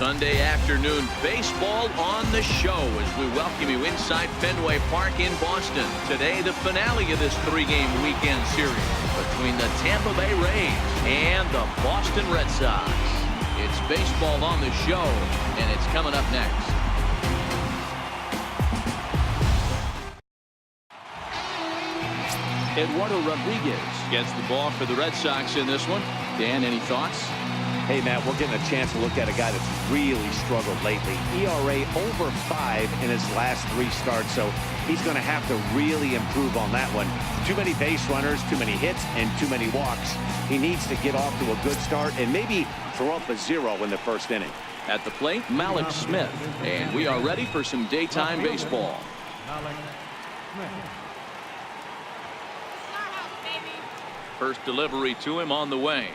Sunday afternoon baseball on the show as we welcome you inside Fenway Park in Boston. Today, the finale of this three-game weekend series between the Tampa Bay Rays and the Boston Red Sox. It's baseball on the show, and it's coming up next. Eduardo Rodriguez gets the ball for the Red Sox in this one. Dan, any thoughts? Hey, Matt, we're getting a chance to look at a guy that's really struggled lately. ERA over 5 in his last 3 starts, so he's going to have to really improve on that one. Too many base runners, too many hits, and too many walks. He needs to get off to a good start and maybe throw up a 0 in the first inning. At the plate, Malik Smith. And we are ready for some daytime baseball. First delivery to him on the way.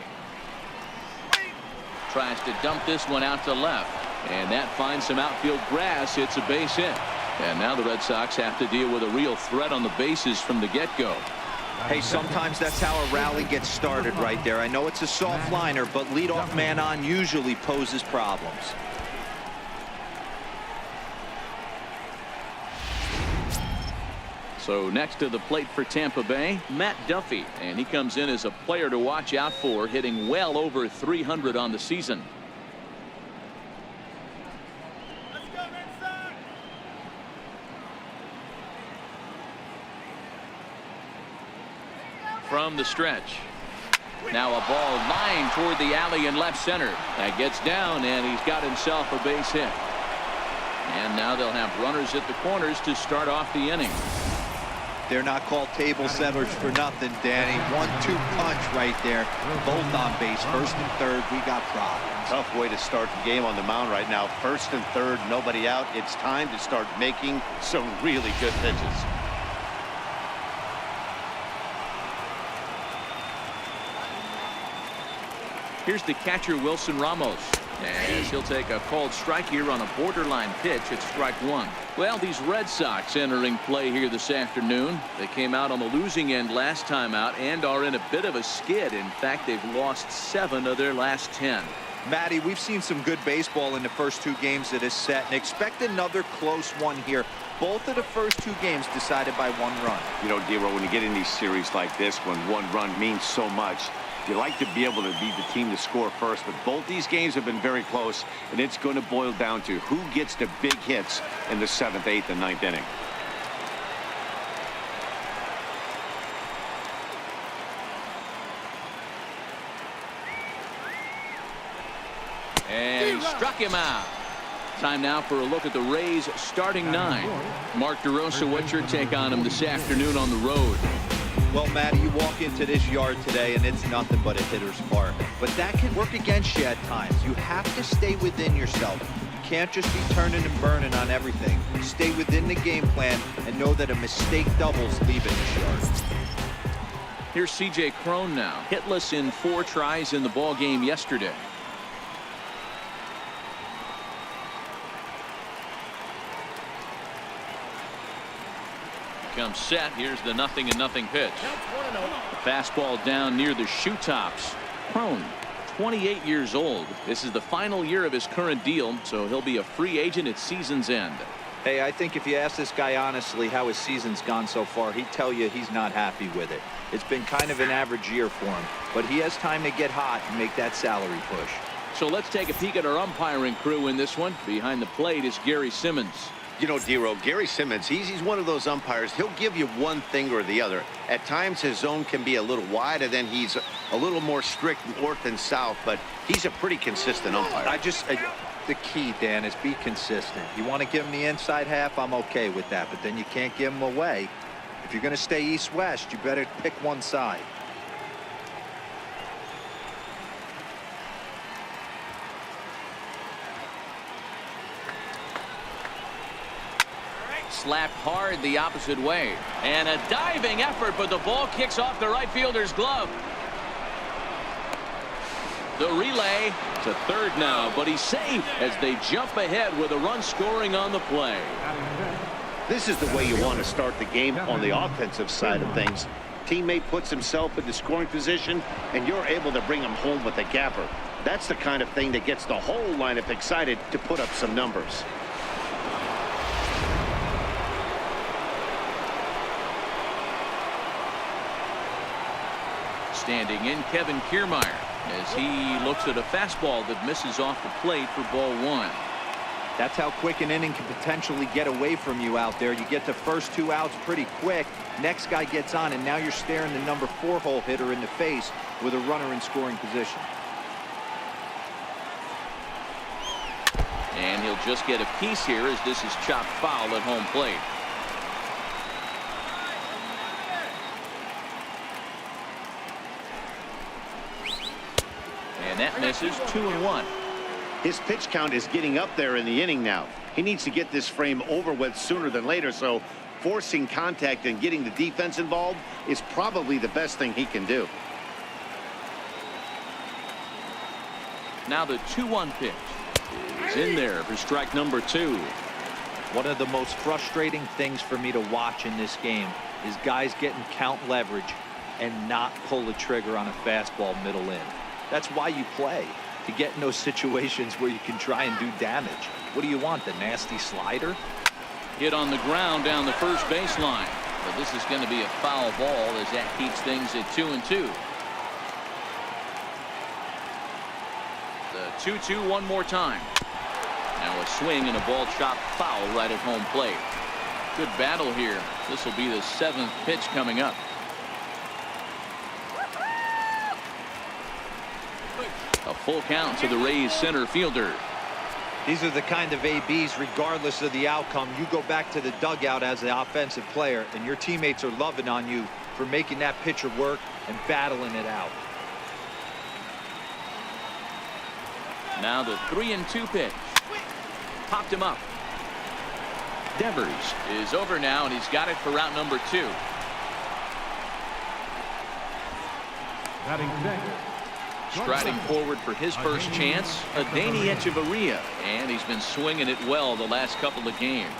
Tries to dump this one out to left, and that finds some outfield grass. It's a base hit, and now the Red Sox have to deal with a real threat on the bases from the get-go. Hey, sometimes that's how a rally gets started right there. I know it's a soft liner, but leadoff man on usually poses problems. So next to the plate for Tampa Bay, Matt Duffy, and he comes in as a player to watch out for, hitting well over 300 on the season. Let's go, Red Sox. From the stretch. Now a ball lined toward the alley in left center. That gets down, and he's got himself a base hit. And now they'll have runners at the corners to start off the inning. They're not called table setters for nothing, Danny. 1-2 punch right there. Both on base, first and third. We got problems. Tough way to start the game on the mound right now. First and third, nobody out. It's time to start making some really good pitches. Here's the catcher, Wilson Ramos. And he'll take a called strike here on a borderline pitch at strike 1. Well, these Red Sox entering play here this afternoon. They came out on the losing end last time out and are in a bit of a skid. In fact, they've lost 7 of their last 10. Matty, we've seen some good baseball in the first 2 games of this set, and expect another close one here. Both of the first 2 games decided by 1 run. You know, Dero, when you get in these series like this, when 1 run means so much, you like to be able to be the team to score first, but both these games have been very close, and it's going to boil down to who gets the big hits in the 7th, 8th, and 9th inning. And he struck him out. Time now for a look at the Rays starting 9. Mark DeRosa, what's your take on him this afternoon on the road? Well, Matty, you walk into this yard today and it's nothing but a hitter's park. But that can work against you at times. You have to stay within yourself. You can't just be turning and burning on everything. Stay within the game plan and know that a mistake doubles leaving this yard. Here's C.J. Cron now, hitless in 4 tries in the ball game yesterday. Comes set. Here's the 0-0 pitch. The fastball down near the shoe tops. Cron, 28 years old. This is the final year of his current deal, so he'll be a free agent at season's end. Hey, I think if you ask this guy honestly how his season's gone so far, he'd tell you he's not happy with it. It's been kind of an average year for him, but he has time to get hot and make that salary push. So let's take a peek at our umpiring crew in this one. Behind the plate is Gary Simmons. You know, Dero, Gary Simmons, he's one of those umpires. He'll give you one thing or the other. At times, his zone can be a little wide, and then he's a little more strict north and south, but he's a pretty consistent umpire. The key, Dan, is be consistent. You want to give him the inside half, I'm okay with that, but then you can't give him away. If you're going to stay east-west, you better pick one side. Slapped hard the opposite way. And a diving effort, but the ball kicks off the right fielder's glove. The relay to third now, but he's safe as they jump ahead with a run scoring on the play. This is the way you want to start the game on the offensive side of things. Teammate puts himself in the scoring position, and you're able to bring him home with a gapper. That's the kind of thing that gets the whole lineup excited to put up some numbers. Standing in, Kevin Kiermaier, as he looks at a fastball that misses off the plate for ball one. That's how quick an inning can potentially get away from you out there. You get the first 2 outs pretty quick. Next guy gets on, and now you're staring the number 4 hole hitter in the face with a runner in scoring position. And he'll just get a piece here as this is chopped foul at home plate. And that misses. 2-1. His pitch count is getting up there in the inning now. He needs to get this frame over with sooner than later, so forcing contact and getting the defense involved is probably the best thing he can do. Now the 2-1 pitch is in there for strike number 2. One of the most frustrating things for me to watch in this game is guys getting count leverage and not pull the trigger on a fastball middle in. That's why you play, to get in those situations where you can try and do damage. What do you want, the nasty slider? Hit on the ground down the first baseline. But this is going to be a foul ball as that keeps things at 2-2. The 2-2 one more time. Now a swing and a ball chopped foul right at home plate. Good battle here. This will be the 7th pitch coming up. A full count to the Rays center fielder. These are the kind of ABs, regardless of the outcome. You go back to the dugout as the offensive player, and your teammates are loving on you for making that pitcher work and battling it out. Now the 3-2 pitch. Popped him up. Devers is over now, and he's got it for route number 2. Batting second. Striding forward for his first chance, Adeiny Echeverria, and he's been swinging it well the last couple of games.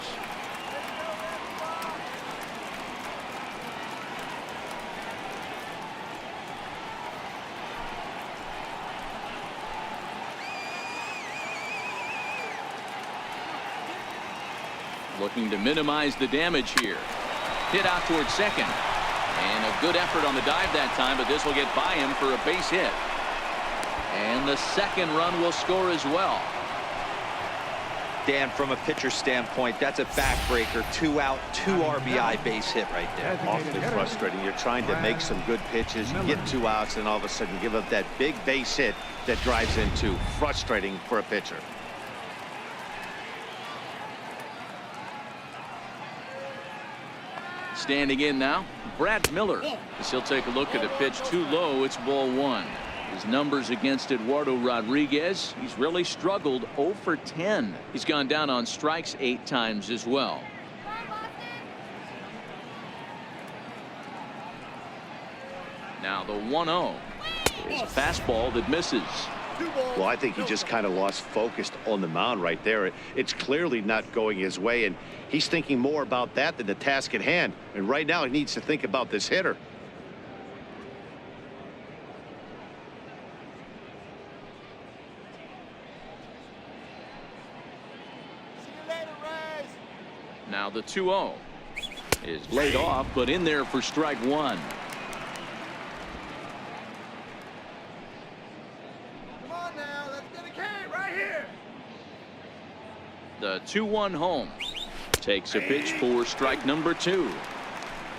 Looking to minimize the damage here. Hit out towards second. And a good effort on the dive that time, but this will get by him for a base hit. And the second run will score as well. Dan, from a pitcher standpoint, that's a backbreaker. 2 out, 2 RBI base hit right there. Awfully frustrating. You're trying to make some good pitches. You get 2 outs, and all of a sudden give up that big base hit that drives in 2. Frustrating for a pitcher. Standing in now, Brad Miller. As he'll take a look at a pitch too low. It's ball 1. His numbers against Eduardo Rodriguez, he's really struggled. 0 for 10. He's gone down on strikes 8 times as well. Now the 1-0 is a fastball that misses. Well, I think he just kind of lost focus on the mound right there. It's clearly not going his way, and he's thinking more about that than the task at hand. And right now he needs to think about this hitter. Now the 2-0 is laid off, but in there for strike 1. Come on now, let's get a K right here. The 2-1 home takes a pitch for strike number 2.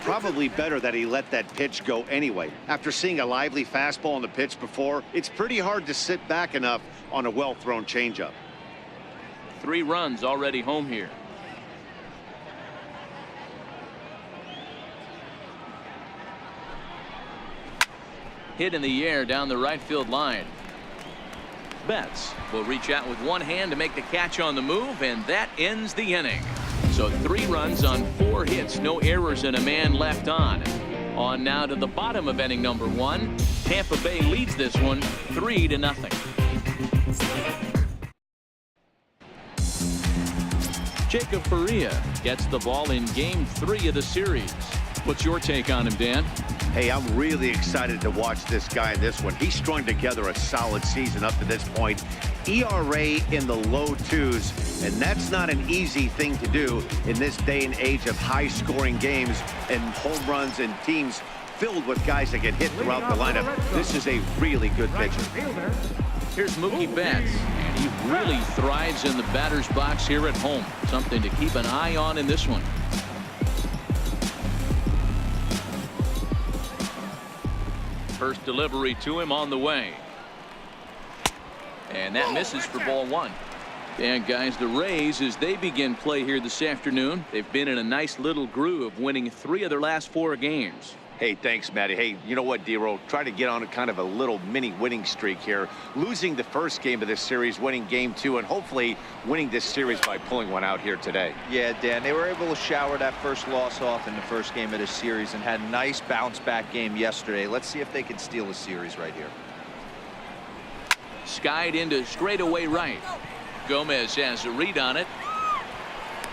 Probably better that he let that pitch go anyway. After seeing a lively fastball on the pitch before, it's pretty hard to sit back enough on a well-thrown changeup. 3 runs already home here. Hit in the air down the right field line. Betts will reach out with one hand to make the catch on the move, and that ends the inning. So 3 runs on 4 hits, no errors, and a man left on. On now to the bottom of inning number 1. Tampa Bay leads this one 3-0. Jacob Faria gets the ball in game 3 of the series. What's your take on him, Dan? Hey, I'm really excited to watch this guy in this one. He's strung together a solid season up to this point. ERA in the low 2s, and that's not an easy thing to do in this day and age of high-scoring games and home runs and teams filled with guys that get hit throughout the lineup. This is a really good pitcher. Here's Mookie Betts, and he really thrives in the batter's box here at home. Something to keep an eye on in this one. First delivery to him on the way. And that misses for ball 1. And guys, the Rays, as they begin play here this afternoon, they've been in a nice little groove, winning 3 of their last 4 games. Hey, thanks, Matty. Hey, you know what, D-Roll? Try to get on a kind of a little mini winning streak here. Losing the first game of this series, winning game 2, and hopefully winning this series by pulling one out here today. Yeah, Dan, they were able to shower that first loss off in the first game of this series and had a nice bounce-back game yesterday. Let's see if they can steal a series right here. Skied into straightaway right. Gomez has a read on it.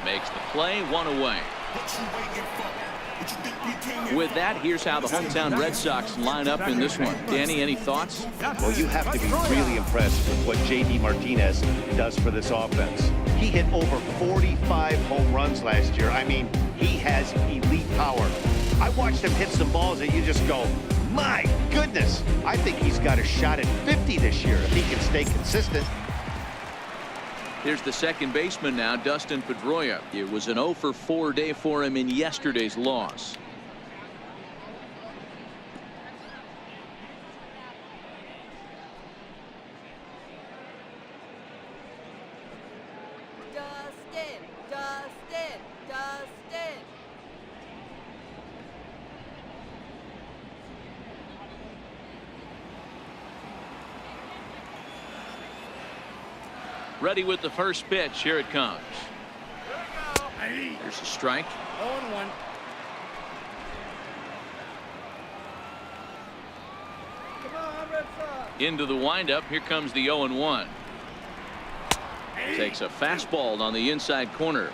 Makes the play, 1 away. With that, here's how the hometown Red Sox line up in this one. Danny, any thoughts? Well, you have to be really impressed with what J.D. Martinez does for this offense. He hit over 45 home runs last year. I mean, he has elite power. I watched him hit some balls that you just go, my goodness. I think he's got a shot at 50 this year if he can stay consistent. Here's the second baseman now, Dustin Pedroia. It was an 0-for-4 day for him in yesterday's loss. Dustin. Ready with the first pitch. Here it comes. Here's a strike. 0-1. Come on, Red Sox. Into the windup. Here comes the 0-1. Takes a fastball on the inside corner.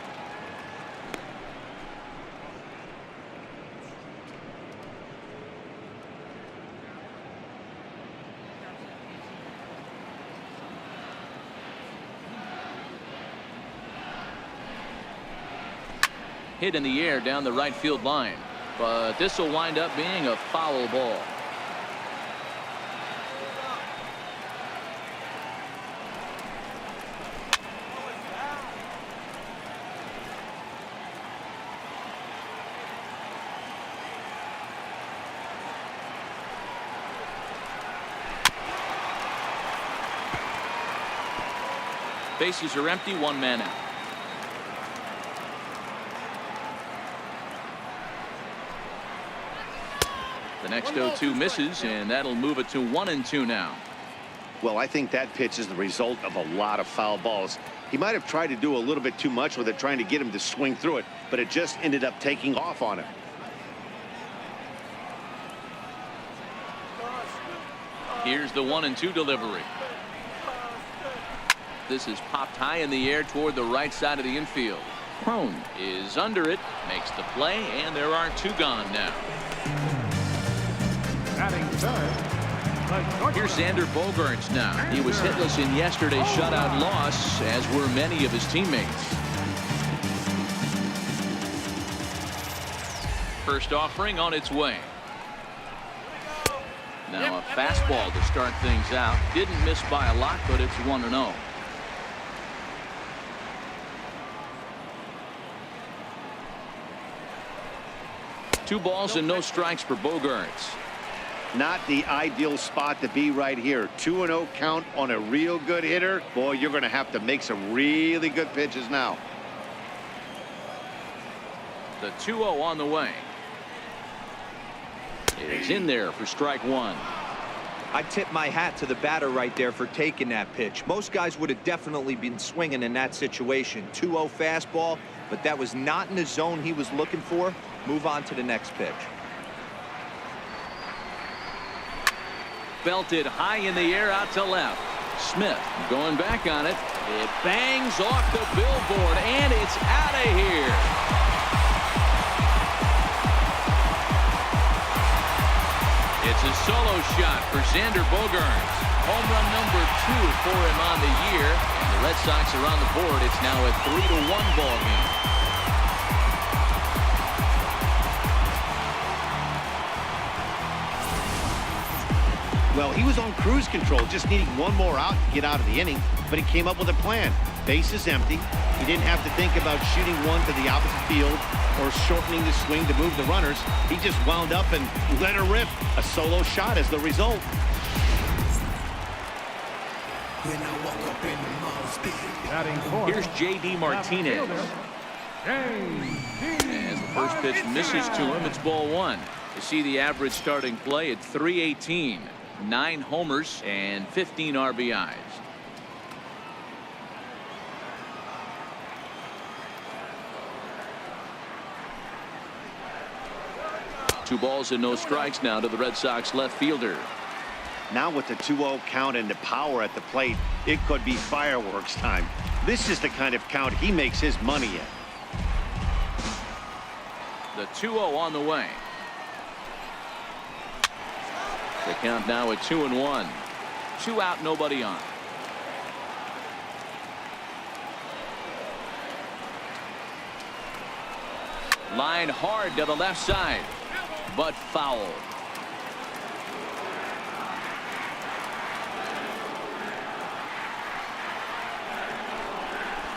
Hit in the air down the right field line, but this will wind up being a foul ball. Bases are empty, 1 man out. The next 0-2 misses, and that'll move it to 1-2 now. Well, I think that pitch is the result of a lot of foul balls. He might have tried to do a little bit too much with it, trying to get him to swing through it, but it just ended up taking off on him. Here's the 1-2 delivery. This is popped high in the air toward the right side of the infield. Crone is under it, makes the play, and there are 2 gone now. Here's Xander Bogaerts now. He was hitless in yesterday's shutout loss, as were many of his teammates. First offering on its way. Now a fastball to start things out. Didn't miss by a lot, but it's 1-0. Two balls and no strikes for Bogaerts. Not the ideal spot to be right here. 2-0 count on a real good hitter. Boy, you're going to have to make some really good pitches now. The 2-0 on the way. It's in there for strike 1. I tip my hat to the batter right there for taking that pitch. Most guys would have definitely been swinging in that situation. 2-0 fastball, but that was not in the zone he was looking for. Move on to the next pitch. Belted high in the air out to left. Smith going back on it. It bangs off the billboard, and it's out of here. It's a solo shot for Xander Bogaerts. Home run number 2 for him on the year. And the Red Sox are on the board. It's now a 3-1 ball game. Well, he was on cruise control, just needing one more out to get out of the inning, but he came up with a plan. Base is empty. He didn't have to think about shooting one to the opposite field or shortening the swing to move the runners. He just wound up and let her rip. A solo shot as the result. Here's J.D. Martinez. As the first pitch misses to him, it's ball 1. You see the average starting play at .318. 9 homers and 15 RBIs. Two balls and no strikes now to the Red Sox left fielder. Now with the 2-0 count and the power at the plate, it could be fireworks time. This is the kind of count he makes his money in. The 2-0 on the way. The count now at 2-1. 2 out, nobody on. Line hard to the left side, but foul.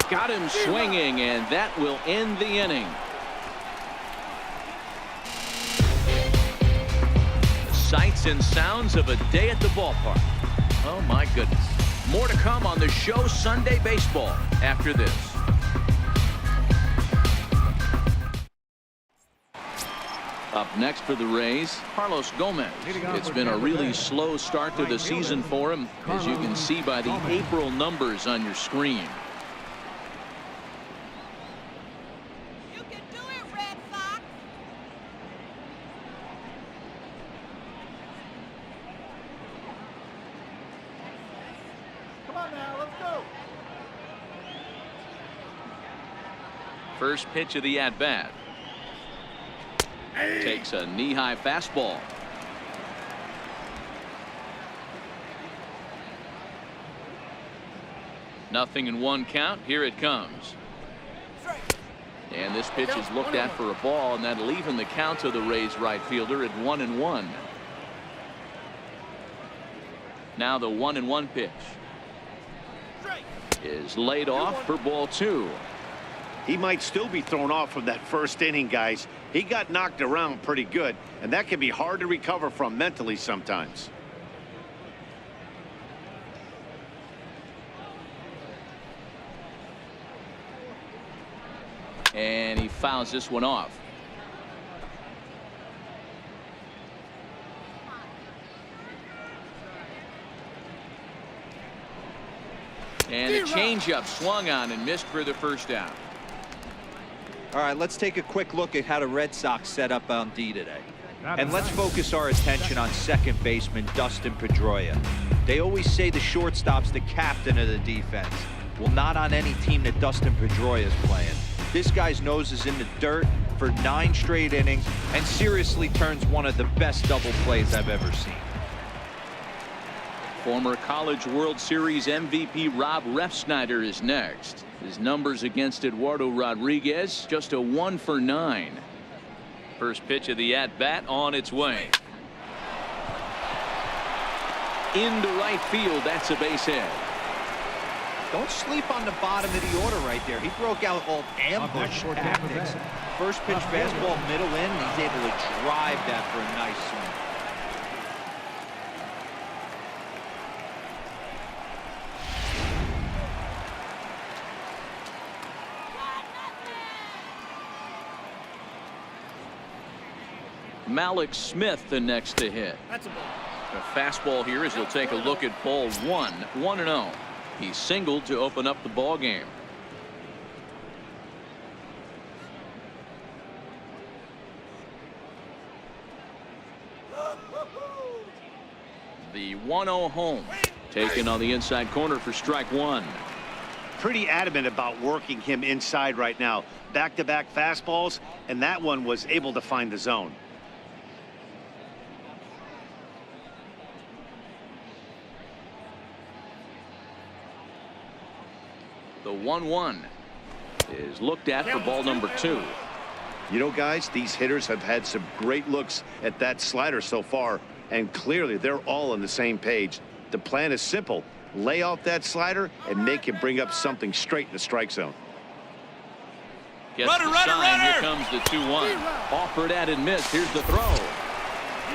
Got him swinging, and that will end the inning. Sights and sounds of a day at the ballpark. Oh my goodness. More to come on the show Sunday Baseball after this. Up next for the Rays, Carlos Gomez. It's been a really slow start to the season for him, as you can see by the April numbers on your screen. First pitch of the at-bat. Takes a knee-high fastball. Nothing in 1 count. Here it comes. And this pitch is looked at for a ball, and that'll even the count to the Rays right fielder at 1-1. Now the 1-1 pitch is laid off for ball 2. He might still be thrown off from that first inning, guys. He got knocked around pretty good, and that can be hard to recover from mentally sometimes. And he fouls this one off. And the changeup swung on and missed for the first out. All right, let's take a quick look at how the Red Sox set up on D today. And let's focus our attention on second baseman Dustin Pedroia. They always say the shortstop's the captain of the defense. Well, not on any team that Dustin Pedroia is playing. This guy's nose is in the dirt for 9 straight innings and seriously turns one of the best double plays I've ever seen. Former College World Series MVP Rob Refsnyder is next. His numbers against Eduardo Rodriguez, just a 1 for 9. First pitch of the at-bat on its way. Into right field, that's a base hit. Don't sleep on the bottom of the order right there. He broke out all ambush tactics. First pitch fastball middle in, and he's able to drive that for a nice swing. Malik Smith the next to hit. That's a ball. A fastball here as he'll take a look at ball 1. 1-0. He singled to open up the ball game. The 1-0 home. Taken on the inside corner for strike 1. Pretty adamant about working him inside right now. Back-to-back fastballs, and that one was able to find the zone. The 1-1 is looked at for ball number 2. You know, guys, these hitters have had some great looks at that slider so far, and clearly they're all on the same page. The plan is simple. Lay off that slider and make him bring up something straight in the strike zone. Gets the sign. Here comes the 2-1. Offered at and missed. Here's the throw.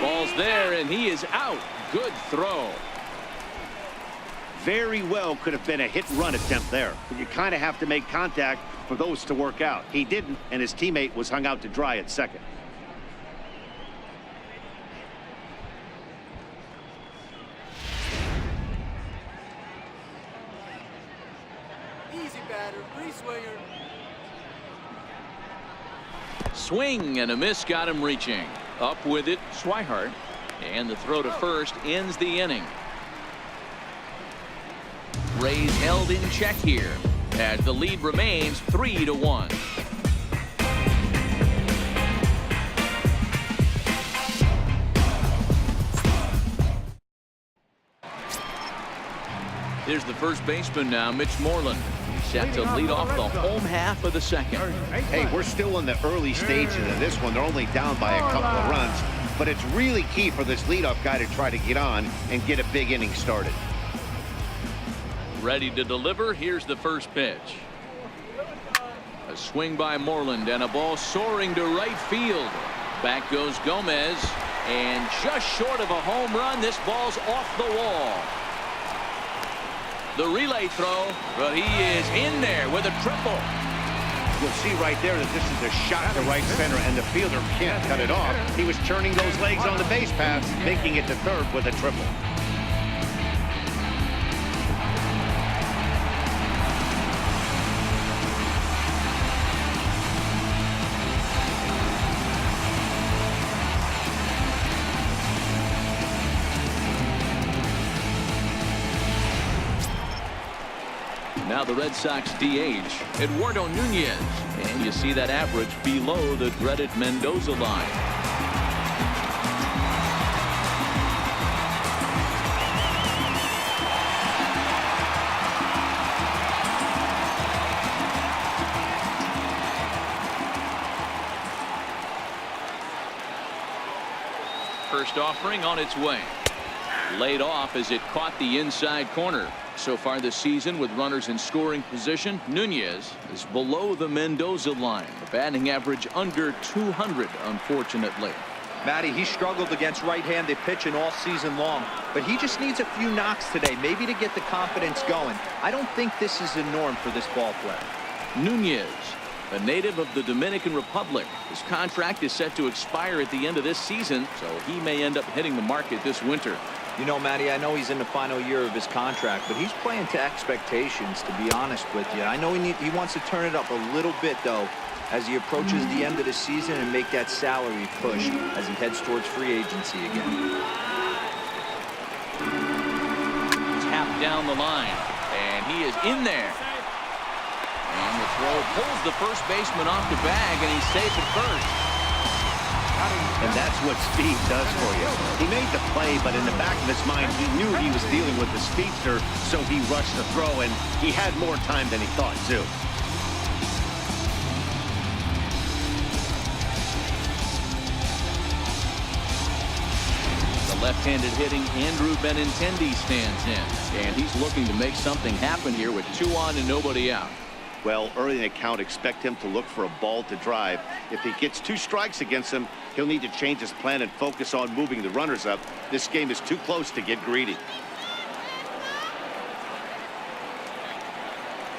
Ball's there, and he is out. Good throw. Very well could have been a hit-run attempt there. But you kind of have to make contact for those to work out. He didn't, and his teammate was hung out to dry at second. Easy batter, free swinger. Swing and a miss got him reaching. Up with it, Swihart. And the throw to first ends the inning. Rays held in check here as the lead remains 3-1. Here's the first baseman now, Mitch Moreland. He's set to lead off the home half of the second. Hey, we're still in the early stages of this one. They're only down by a couple of runs, but it's really key for this leadoff guy to try to get on and get a big inning started. Ready to deliver. Here's the first pitch. A swing by Moreland and a ball soaring to right field. Back goes Gomez, and just short of a home run, this ball's off the wall. The relay throw, but he is in there with a triple. You'll see right there that this is a shot to right center, and the fielder can't cut it off. He was turning those legs on the base path, making it to third with a triple. Now the Red Sox DH, Eduardo Nunez. And you see that average below the dreaded Mendoza line. First offering on its way. Laid off as it caught the inside corner. So far this season, with runners in scoring position, Nunez is below the Mendoza line. A batting average under 200, unfortunately. Matty, he struggled against right-handed pitching all season long, but he just needs a few knocks today, maybe to get the confidence going. I don't think this is the norm for this ball player. Nunez, a native of the Dominican Republic. His contract is set to expire at the end of this season, so he may end up hitting the market this winter. You know, Matty, I know he's in the final year of his contract, but he's playing to expectations, to be honest with you. I know he wants to turn it up a little bit, though, as he approaches the end of the season and make that salary push as he heads towards free agency again. Tapped down the line, and he is in there. And the throw pulls the first baseman off the bag, and he's safe at first. And that's what speed does for you. He made the play, but in the back of his mind, he knew he was dealing with the speedster, so he rushed the throw, and he had more time than he thought, too. The left-handed hitting Andrew Benintendi stands in, and he's looking to make something happen here with 2 on and nobody out. Well, early in the count, expect him to look for a ball to drive. If he gets 2 strikes against him, he'll need to change his plan and focus on moving the runners up. This game is too close to get greedy.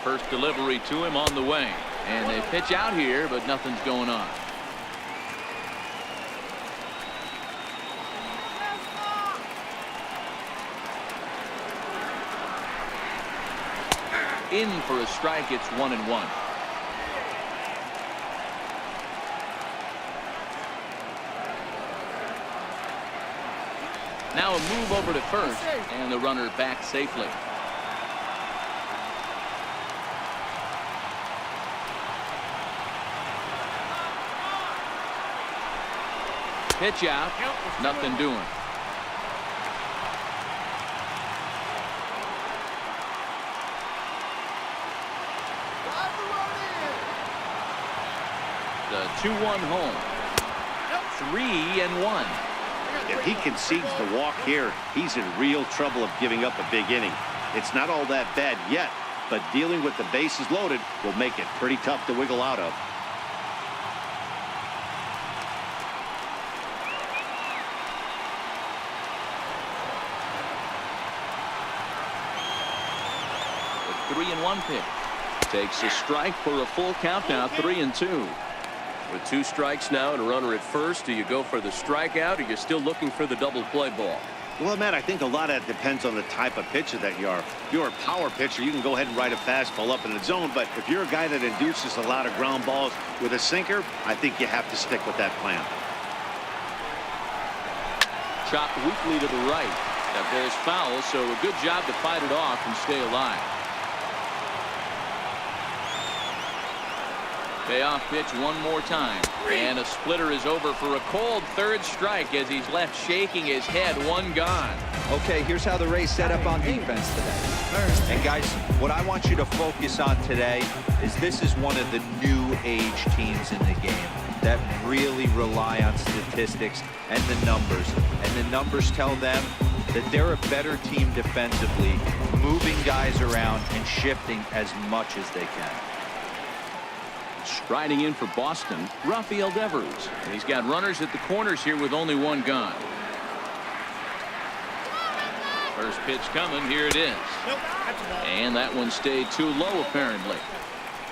First delivery to him on the way, and they pitch out here, but nothing's going on. In for a strike. It's 1-1. Now a move over to first, and the runner back safely. Pitch out, nothing doing. The 2-1 home. 3-1. If he concedes the walk here, he's in real trouble of giving up a big inning. It's not all that bad yet, but dealing with the bases loaded will make it pretty tough to wiggle out of. The 3-1 pitch. Takes a strike for a full count now, 3-2. With 2 strikes now and a runner at first, do you go for the strikeout or you're still looking for the double play ball? Well, Matt, I think a lot of that depends on the type of pitcher that you are. If you're a power pitcher, you can go ahead and ride a fastball up in the zone, but if you're a guy that induces a lot of ground balls with a sinker, I think you have to stick with that plan. Chopped weakly to the right. That ball's foul, so a good job to fight it off and stay alive. Payoff pitch one more time. And a splitter is over for a cold third strike as he's left shaking his head. 1 gone. Okay, here's how the Rays set up on defense today. And guys, what I want you to focus on today is this is one of the new age teams in the game that really rely on statistics and the numbers. And the numbers tell them that they're a better team defensively, moving guys around and shifting as much as they can. Striding in for Boston, Rafael Devers. And he's got runners at the corners here with only 1 gone. First pitch coming. Here it is. And that one stayed too low, apparently.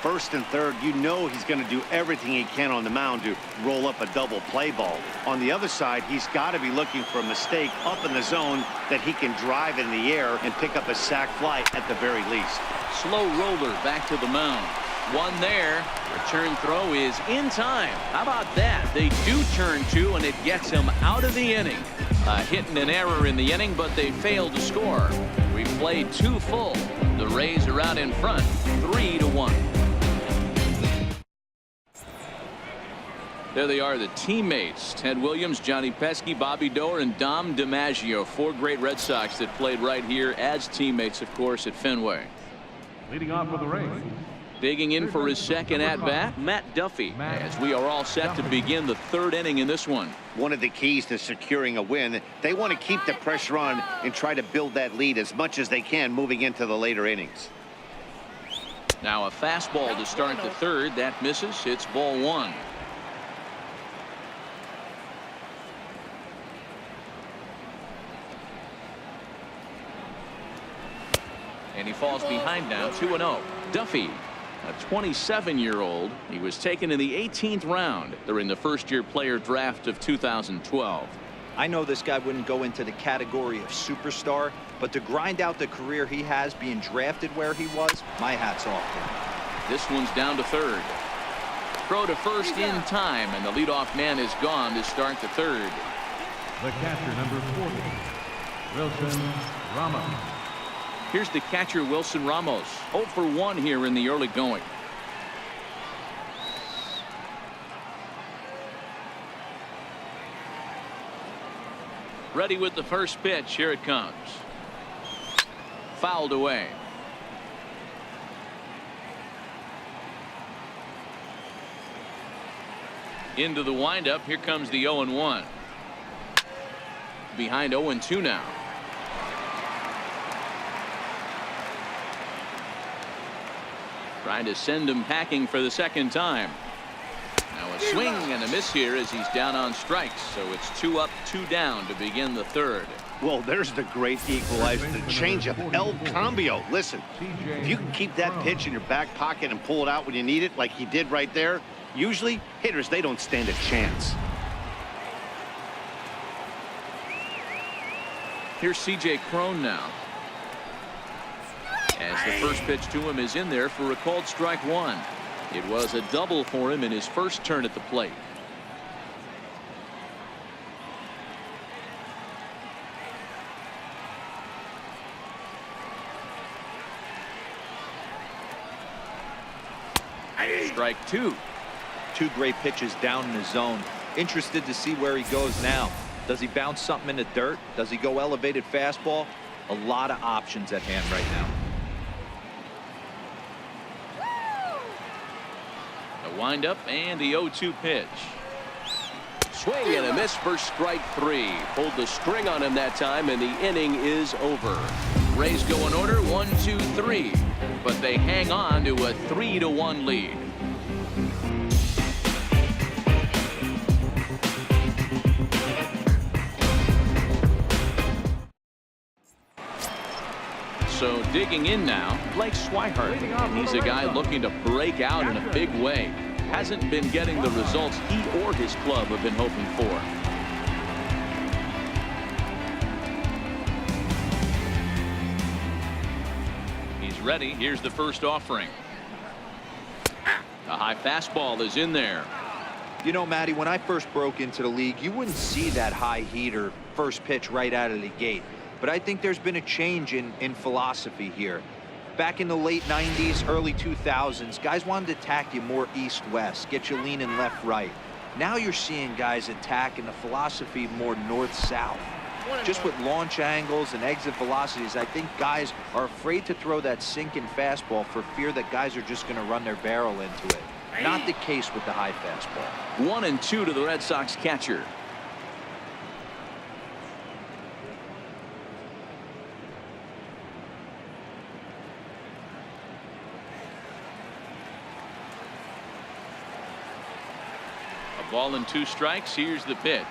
First and third, you know he's going to do everything he can on the mound to roll up a double play ball. On the other side, he's got to be looking for a mistake up in the zone that he can drive in the air and pick up a sac fly at the very least. Slow roller back to the mound. 1 there. Return throw is in time. How about that? They do turn 2, and it gets him out of the inning. A hit and an error in the inning, but they failed to score. We played 2 full. The Rays are out in front, 3-1. There they are, the teammates. Ted Williams, Johnny Pesky, Bobby Doerr, and Dom DiMaggio. 4 great Red Sox that played right here as teammates, of course, at Fenway. Leading off for the Rays. Digging in for his second at-bat, Matt Duffy, as we are all set to begin the 3rd inning in this one. One of the keys to securing a win, they want to keep the pressure on and try to build that lead as much as they can moving into the later innings. Now a fastball to start the 3rd. That misses. It's ball 1. And he falls behind now, 2-0. Duffy, a 27-year-old. He was taken in the 18th round during the first-year player draft of 2012. I know this guy wouldn't go into the category of superstar, but to grind out the career he has being drafted where he was, my hat's off to him. This one's down to 3rd. Throw to first in time, and the leadoff man is gone to start the 3rd. The catcher, number 40, Wilson Ramos. Here's the catcher, Wilson Ramos. 0 for 1 here in the early going. Ready with the first pitch. Here it comes. Fouled away. Into the windup. Here comes the 0-1. Behind 0-2 now. Trying to send him packing for the 2nd time. Now a swing and a miss here as he's down on strikes. So it's 2 up, 2 down to begin the 3rd. Well, there's the great equalizer, the changeup, El Cambio. Listen, if you can keep that pitch in your back pocket and pull it out when you need it, like he did right there, usually hitters, they don't stand a chance. Here's C.J. Cron now. As the first pitch to him is in there for a called strike 1. It was a double for him in his first turn at the plate. Strike 2. 2 great pitches down in the zone. Interested to see where he goes now. Does he bounce something in the dirt? Does he go elevated fastball? A lot of options at hand right now. Windup and the 0-2 pitch. Swing and a miss for strike 3. Pulled the string on him that time, and the inning is over. Rays go in order 1-2-3, but they hang on to a 3-1 lead. So digging in now, Blake Swihart. He's a guy looking to break out in a big way. Hasn't been getting the results he or his club have been hoping for. He's ready. Here's the first offering. A high fastball is in there. You know, Matty, when I first broke into the league, you wouldn't see that high heater first pitch right out of the gate. But I think there's been a change in philosophy here. Back in the late 90s, early 2000s, guys wanted to attack you more east-west, get you leaning left-right. Now you're seeing guys attack in the philosophy more north-south. Just with launch angles and exit velocities, I think guys are afraid to throw that sinking fastball for fear that guys are just going to run their barrel into it. Not the case with the high fastball. 1-2 to the Red Sox catcher. A ball and 2 strikes. Here's the pitch.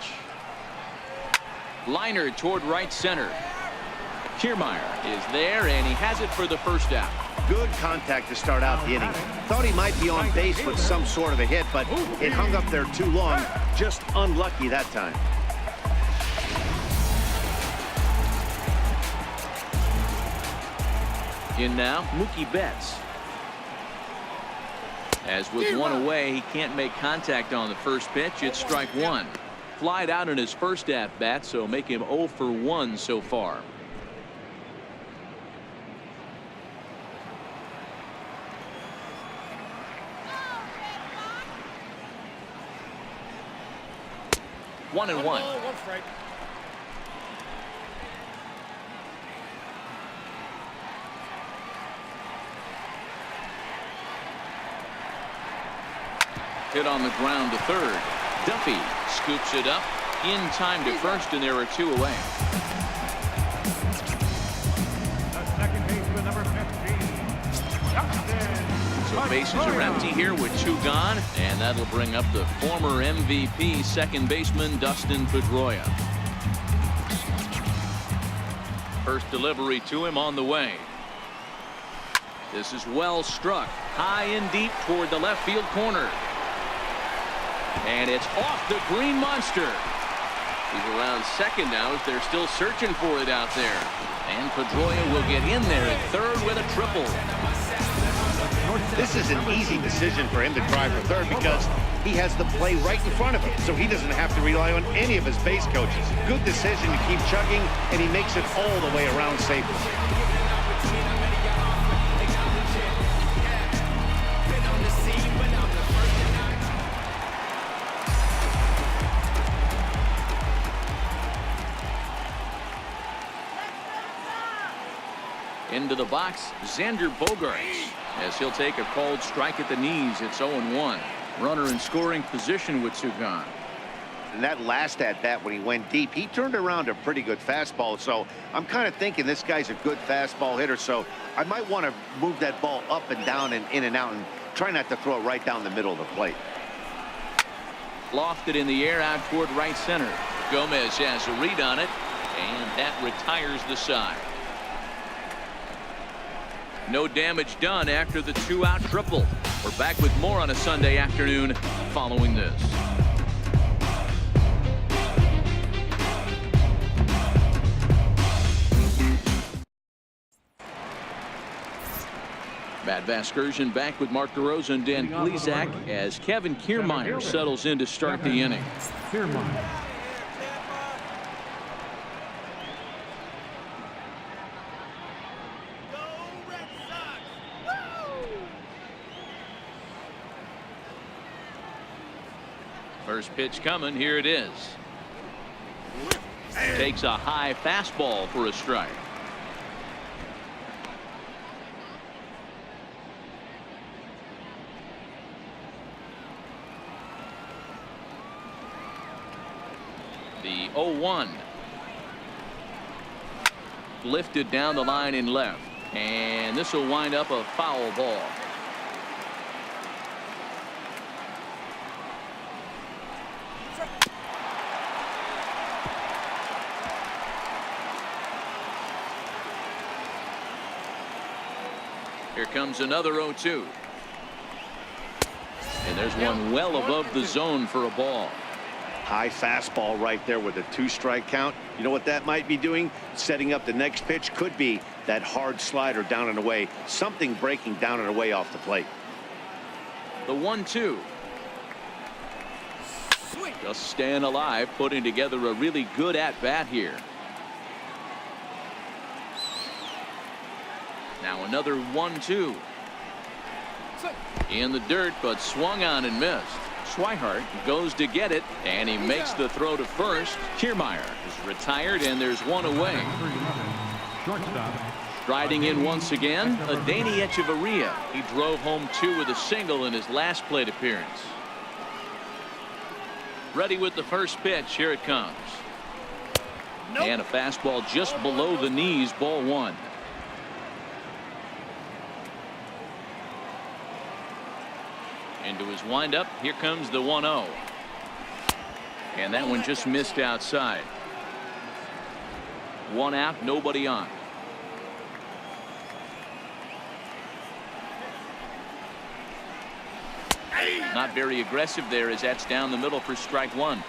Liner toward right center. Kiermaier is there, and he has it for the first out. Good contact to start out the inning. Thought he might be on base with some sort of a hit, but it hung up there too long. Just unlucky that time. In now, Mookie Betts. As with one away, he can't make contact on the first pitch. It's strike 1. Flied out in his first at-bat, so make him 0 for 1 so far. One and one. Hit on the ground to third. Duffy scoops it up in time to first, and there are 2 away. The second baseman, number 15. So bases are empty here with 2 gone, and that'll bring up the former MVP second baseman Dustin Pedroia. First delivery to him on the way. This is well struck, high and deep toward the left field corner. And it's off the green monster. He's around second now as they're still searching for it out there. And Pedroia will get in there at third with a triple. This is an easy decision for him to try for third because he has the play right in front of him, so he doesn't have to rely on any of his base coaches. Good decision to keep chugging, and he makes it all the way around safely. Into the box, Xander Bogaerts, as he'll take a called strike at the knees. It's 0-1. Runner in scoring position with 2 gone. And that last at-bat when he went deep, he turned around a pretty good fastball. So I'm kind of thinking this guy's a good fastball hitter. So I might want to move that ball up and down and in and out and try not to throw it right down the middle of the plate. Lofted in the air out toward right center. Gomez has a read on it, and that retires the side. No damage done after the 2-out triple. We're back with more on a Sunday afternoon following this. Matt Vasgersian back with Mark DeRosa and Dan Plesac as Kevin Kiermaier settles in to start the inning. Kiermaier. First pitch coming. Here it is. Takes a high fastball for a strike. 0-1. Lifted down the line in left, and this will wind up a foul ball. Here comes another 0-2. And there's one well above the zone for a ball. High fastball right there with a 2-strike count. You know what that might be doing? Setting up the next pitch. Could be that hard slider down and away. Something breaking down and away off the plate. The 1-2. Just staying alive, putting together a really good at-bat here. Now another 1-2. In the dirt, but swung on and missed. Swihart goes to get it, and he makes the throw to first. Kiermaier is retired, and there's one away. Shortstop. Striding in once again, Adeiny Echeverria. He drove home 2 with a single in his last plate appearance. Ready with the first pitch. Here it comes. And a fastball just below the knees, ball 1. Into his windup. Here comes the 1-0. And that one just missed outside. 1 out, nobody on. Not very aggressive there as that's down the middle for strike 1.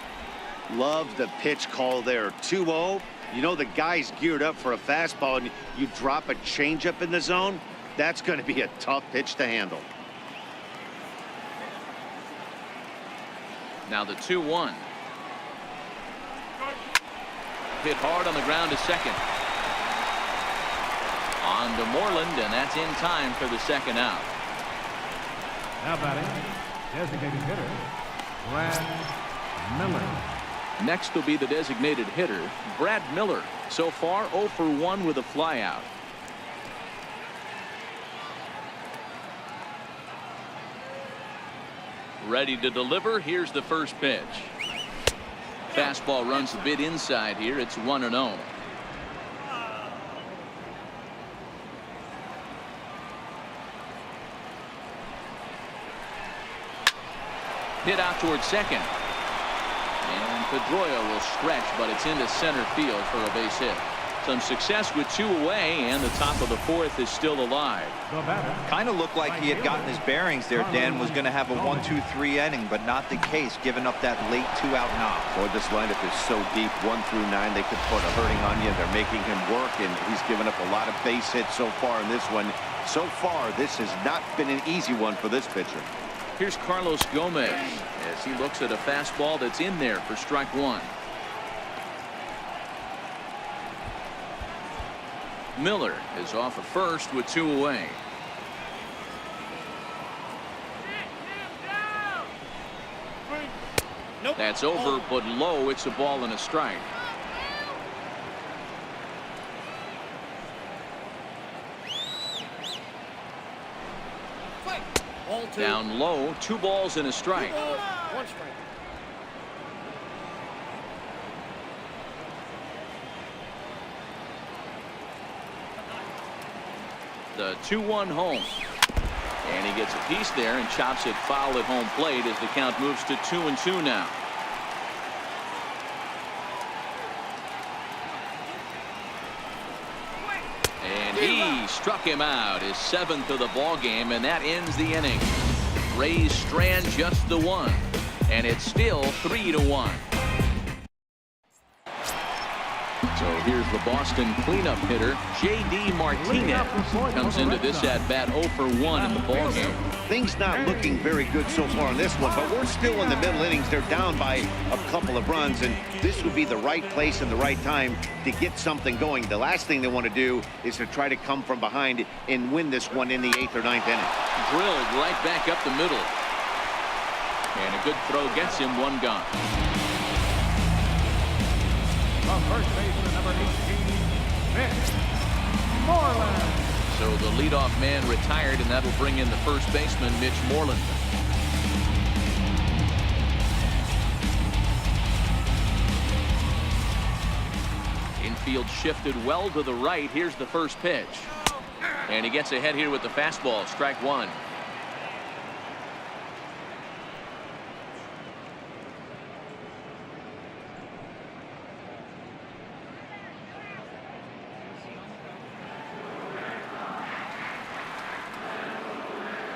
Love the pitch call there. 2-0. You know the guy's geared up for a fastball, and you drop a changeup in the zone. That's going to be a tough pitch to handle. Now the 2-1. Hit hard on the ground to second. On to Moreland, and that's in time for the second out. Now batting, designated hitter, Brad Miller. Next will be the designated hitter, Brad Miller. So far 0 for 1 with a flyout. Ready to deliver. Here's the first pitch. Fastball runs a bit inside here. It's 1-0. Hit out towards second. And Pedroia will stretch, but it's into center field for a base hit. Some success with 2 away, and the top of the 4th is still alive. Kind of looked like he had gotten his bearings there. Dan was going to have a 1-2-3 inning, but not the case, giving up that late 2-out knock. Boy, this lineup is so deep. 1 through 9, they could put a hurting on you. They're making him work, and he's given up a lot of base hits so far in this one. So far, this has not been an easy one for this pitcher. Here's Carlos Gomez as he looks at a fastball that's in there for strike 1. Miller is off of first with 2 away. That's over, but low. It's a ball and a strike. Down low, 2 balls and a strike. 1 strike. The 2-1 home. And he gets a piece there and chops it foul at home plate as the count moves to 2-2 now. And he struck him out, his 7th of the ball game, and that ends the inning. Rays strand just the 1, and it's still 3-1. So here's the Boston cleanup hitter, J.D. Martinez. Comes into this at-bat 0 for 1 in the ballgame. Things not looking very good so far on this one, but we're still in the middle innings. They're down by a couple of runs, and this would be the right place and the right time to get something going. The last thing they want to do is to try to come from behind and win this one in the 8th or 9th inning. Drilled right back up the middle. And a good throw gets him 1 gone. From first baseman number 18, Mitch Moreland. So the leadoff man retired, and that'll bring in the first baseman, Mitch Moreland. field shifted well to the right. Here's the first pitch. And he gets ahead here with the fastball. Strike one.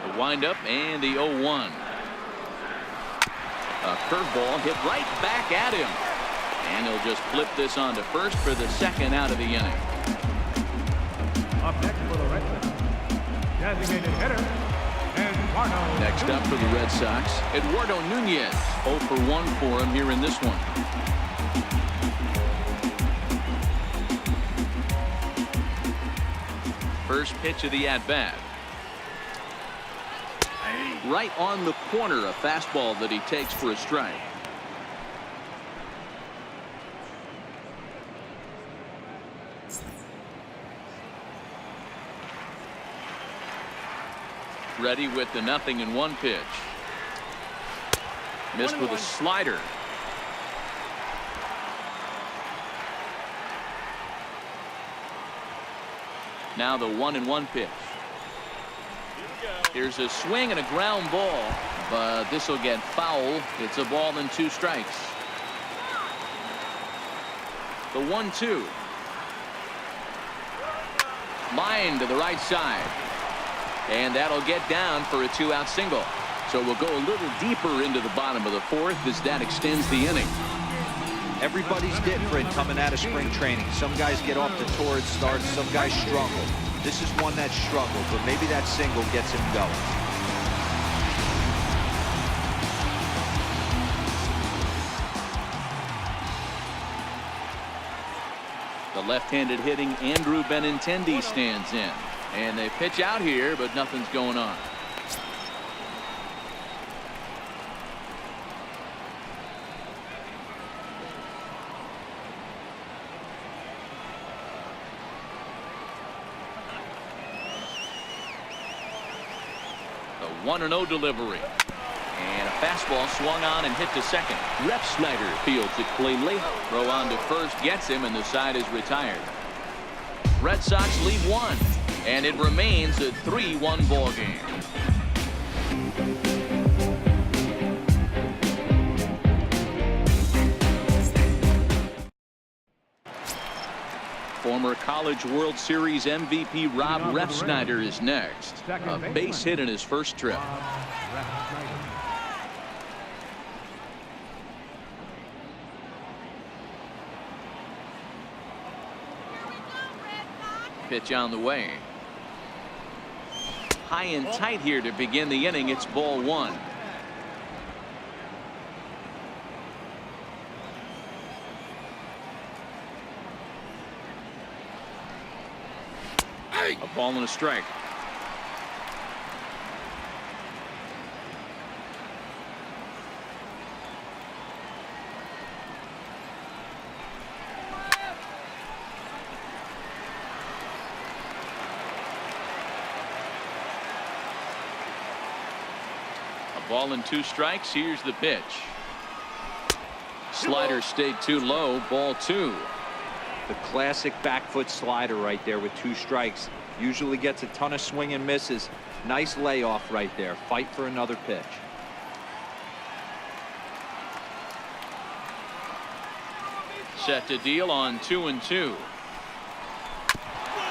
The windup and the 0-1. A curveball hit right back at him. And he'll just flip this on to first for the second out of the inning. Up next for the Red Sox, designated hitter, Eduardo. Next up for the Red Sox, Eduardo Nunez. 0 for 1 for him here in this one. First pitch of the at-bat. Right on the corner, a fastball that he takes for a strike. Ready with the 0-1 pitch. Missed with a slider. Now the 1-1 pitch. Here's a swing and a ground ball, but this will get foul. It's a ball and 2 strikes. The 1-2. Line to the right side. And that'll get down for a 2-out single. So we'll go a little deeper into the bottom of the 4th as that extends the inning. Everybody's different coming out of spring training. Some guys get off to torrid starts. Some guys struggle. This is one that struggled, but maybe that single gets him going. The left-handed hitting Andrew Benintendi stands in. And they pitch out here, but nothing's going on. The 1-0 delivery. And a fastball swung on and hit to second. Ref Snyder fields it cleanly. Throw on to first gets him, and the side is retired. Red Sox lead 1. And it remains a 3-1 ball game. Former College World Series MVP Rob Refsnyder is next. A base hit in his first trip. Pitch on the way. High and tight here to begin the inning. It's ball 1. A ball and a strike. Ball and 2 strikes. Here's the pitch. Slider stayed too low. Ball 2. The classic back foot slider right there with 2 strikes. Usually gets a ton of swing and misses. Nice layoff right there. Fight for another pitch. Set to deal on 2-2.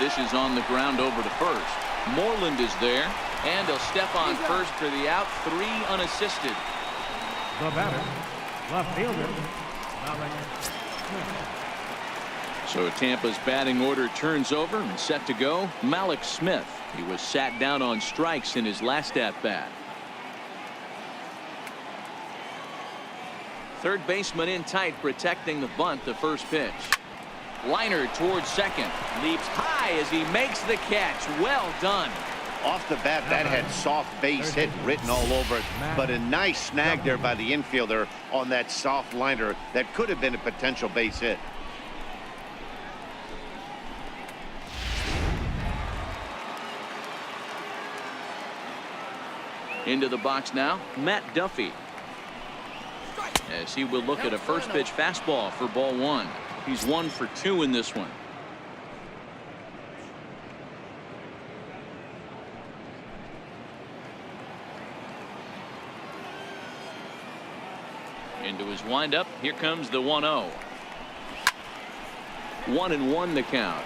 This is on the ground over to first. Moreland is there. And he'll step on first for the out. 3 unassisted. The batter, left fielder, Malik Smith. So Tampa's batting order turns over and set to go. Malik Smith. He was sat down on strikes in his last at-bat. Third baseman in tight, protecting the bunt. The first pitch. Liner towards second. Leaps high as he makes the catch. Well done. Off the bat, that had soft base hit written all over it, but a nice snag there by the infielder on that soft liner that could have been a potential base hit. Into the box now, Matt Duffy. As he will look at a first pitch fastball for ball 1. He's 1 for 2 in this one. Into his windup. Here comes the 1-0. 1-1 the count.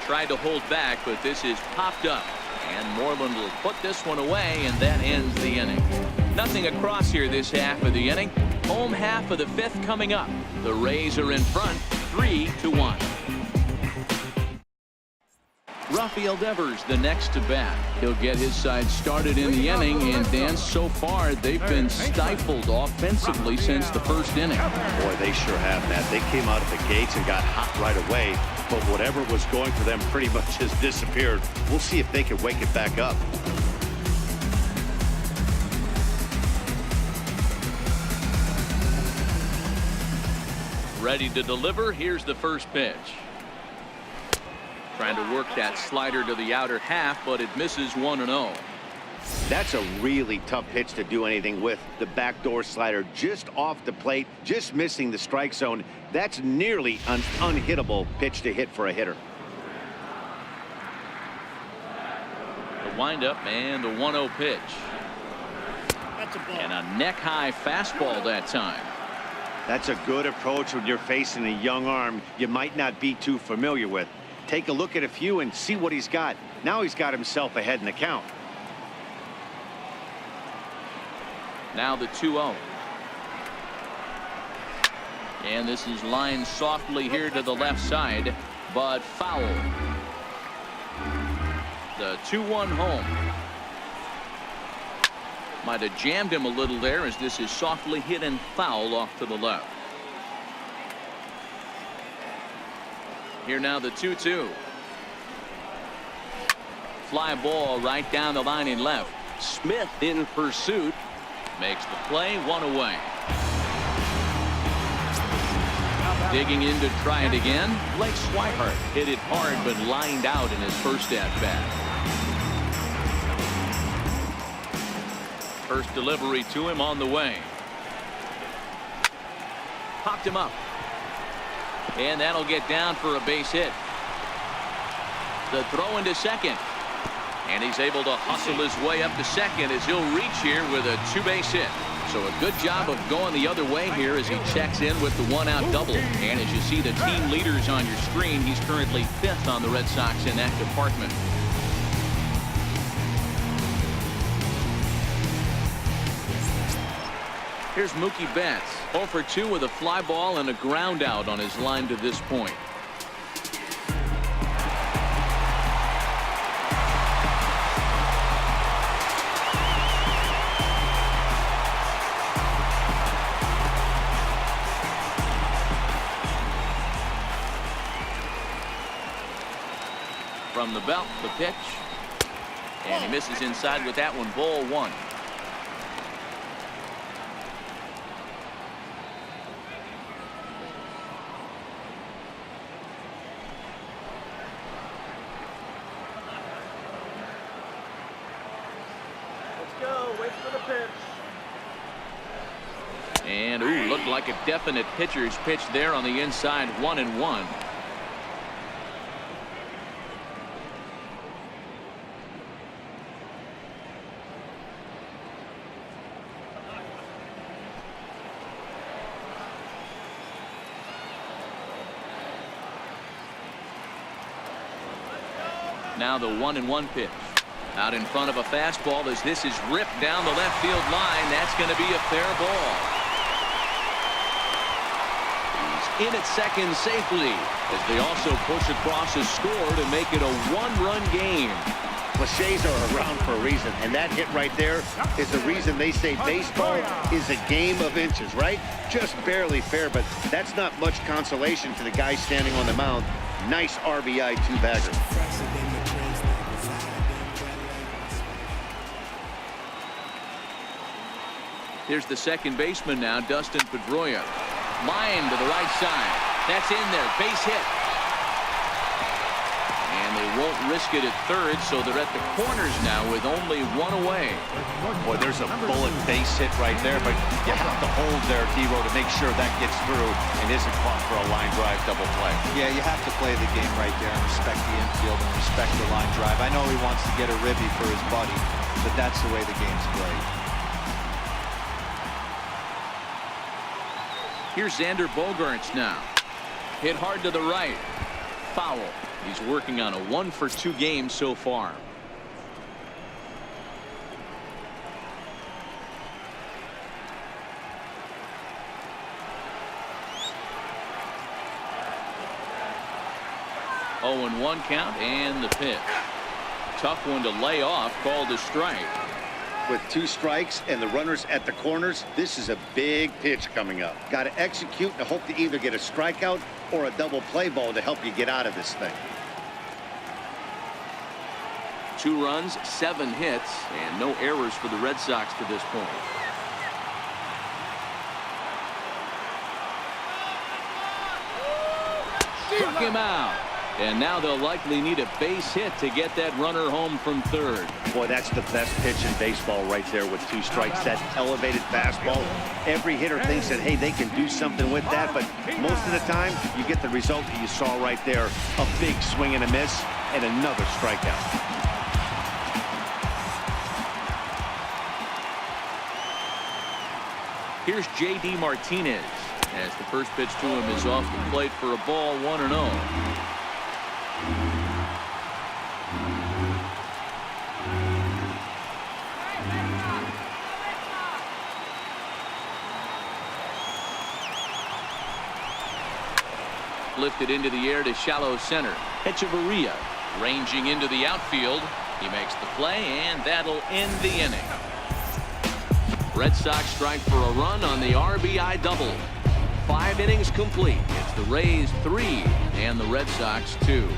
Tried to hold back, but this is popped up. And Moreland will put this one away, and that ends the inning. Nothing across here this half of the inning. Home half of the 5th coming up. The Rays are in front, 3-1. Rafael Devers the next to bat. He'll get his side started in the inning, and Dan, so far they've been stifled offensively since the first inning. Boy, they sure have, Matt. They came out of the gates and got hot right away, but whatever was going for them pretty much has disappeared. We'll see if they can wake it back up. Ready to deliver. Here's the first pitch. Trying to work that slider to the outer half, but it misses 1-0. That's a really tough pitch to do anything with. The backdoor slider just off the plate, just missing the strike zone. That's nearly an unhittable pitch to hit for a hitter. The windup and the 1-0 pitch. That's a ball. And a neck-high fastball that time. That's a good approach when you're facing a young arm you might not be too familiar with. Take a look at a few and see what he's got. Now he's got himself ahead in the count. Now the 2-0. And this is lined softly here to the left side, but foul. The 2-1 home. Might have jammed him a little there, as this is softly hit and foul off to the left. Here now the 2-2. Fly ball right down the line in left. Smith in pursuit. Makes the play, 1 away. Digging in to try it again. Blake Swihart hit it hard, but lined out in his first at-bat. First delivery to him on the way. Popped him up. And that'll get down for a base hit. The throw into second. And he's able to hustle his way up to second as he'll reach here with a 2-base hit. So a good job of going the other way here as he checks in with the 1-out double. And as you see the team leaders on your screen, he's currently 5th on the Red Sox in that department. Here's Mookie Betts, 0 for 2 with a fly ball and a ground out on his line to this point. From the belt, the pitch. And he misses inside with that one, ball 1. And looked like a definite pitcher's pitch there on the inside, 1-1. Now the 1-1 pitch. Out in front of a fastball as this is ripped down the left field line. That's going to be a fair ball. He's in at second safely as they also push across a score to make it a 1-run game. Cliches are around for a reason, and that hit right there is the reason they say baseball is a game of inches, right? Just barely fair, but that's not much consolation to the guy standing on the mound. Nice RBI two-bagger. Here's the second baseman now, Dustin Pedroia. Line to the right side. That's in there. Base hit. And they won't risk it at third, so they're at the corners now with only one away. Boy, there's a bullet base hit right there, but you have to hold there, D-Row, to make sure that gets through and isn't caught for a line drive double play. Yeah, you have to play the game right there and respect the infield and respect the line drive. I know he wants to get a ribby for his buddy, but that's the way the game's played. Here's Xander Bogaerts now. Hit hard to the right. Foul. He's working on a 1-for-2 game so far. Oh, and 1 count and the pitch. Tough one to lay off, called a strike. With 2 strikes and the runners at the corners, this is a big pitch coming up. Got to execute and hope to either get a strikeout or a double play ball to help you get out of this thing. 2 runs, 7 hits, and no errors for the Red Sox to this point. Struck him out. And now they'll likely need a base hit to get that runner home from third. Boy, that's the best pitch in baseball right there with 2 strikes. That elevated fastball. Every hitter thinks that, hey, they can do something with that, but most of the time you get the result that you saw right there. A big swing and a miss and another strikeout. Here's J.D. Martinez as the first pitch to him is off the plate for a ball, 1-0. Lifted into the air to shallow center. Echeverria ranging into the outfield. He makes the play, and that'll end the inning. Red Sox strike for a run on the RBI double. 5 innings complete. It's the Rays 3 and the Red Sox 2.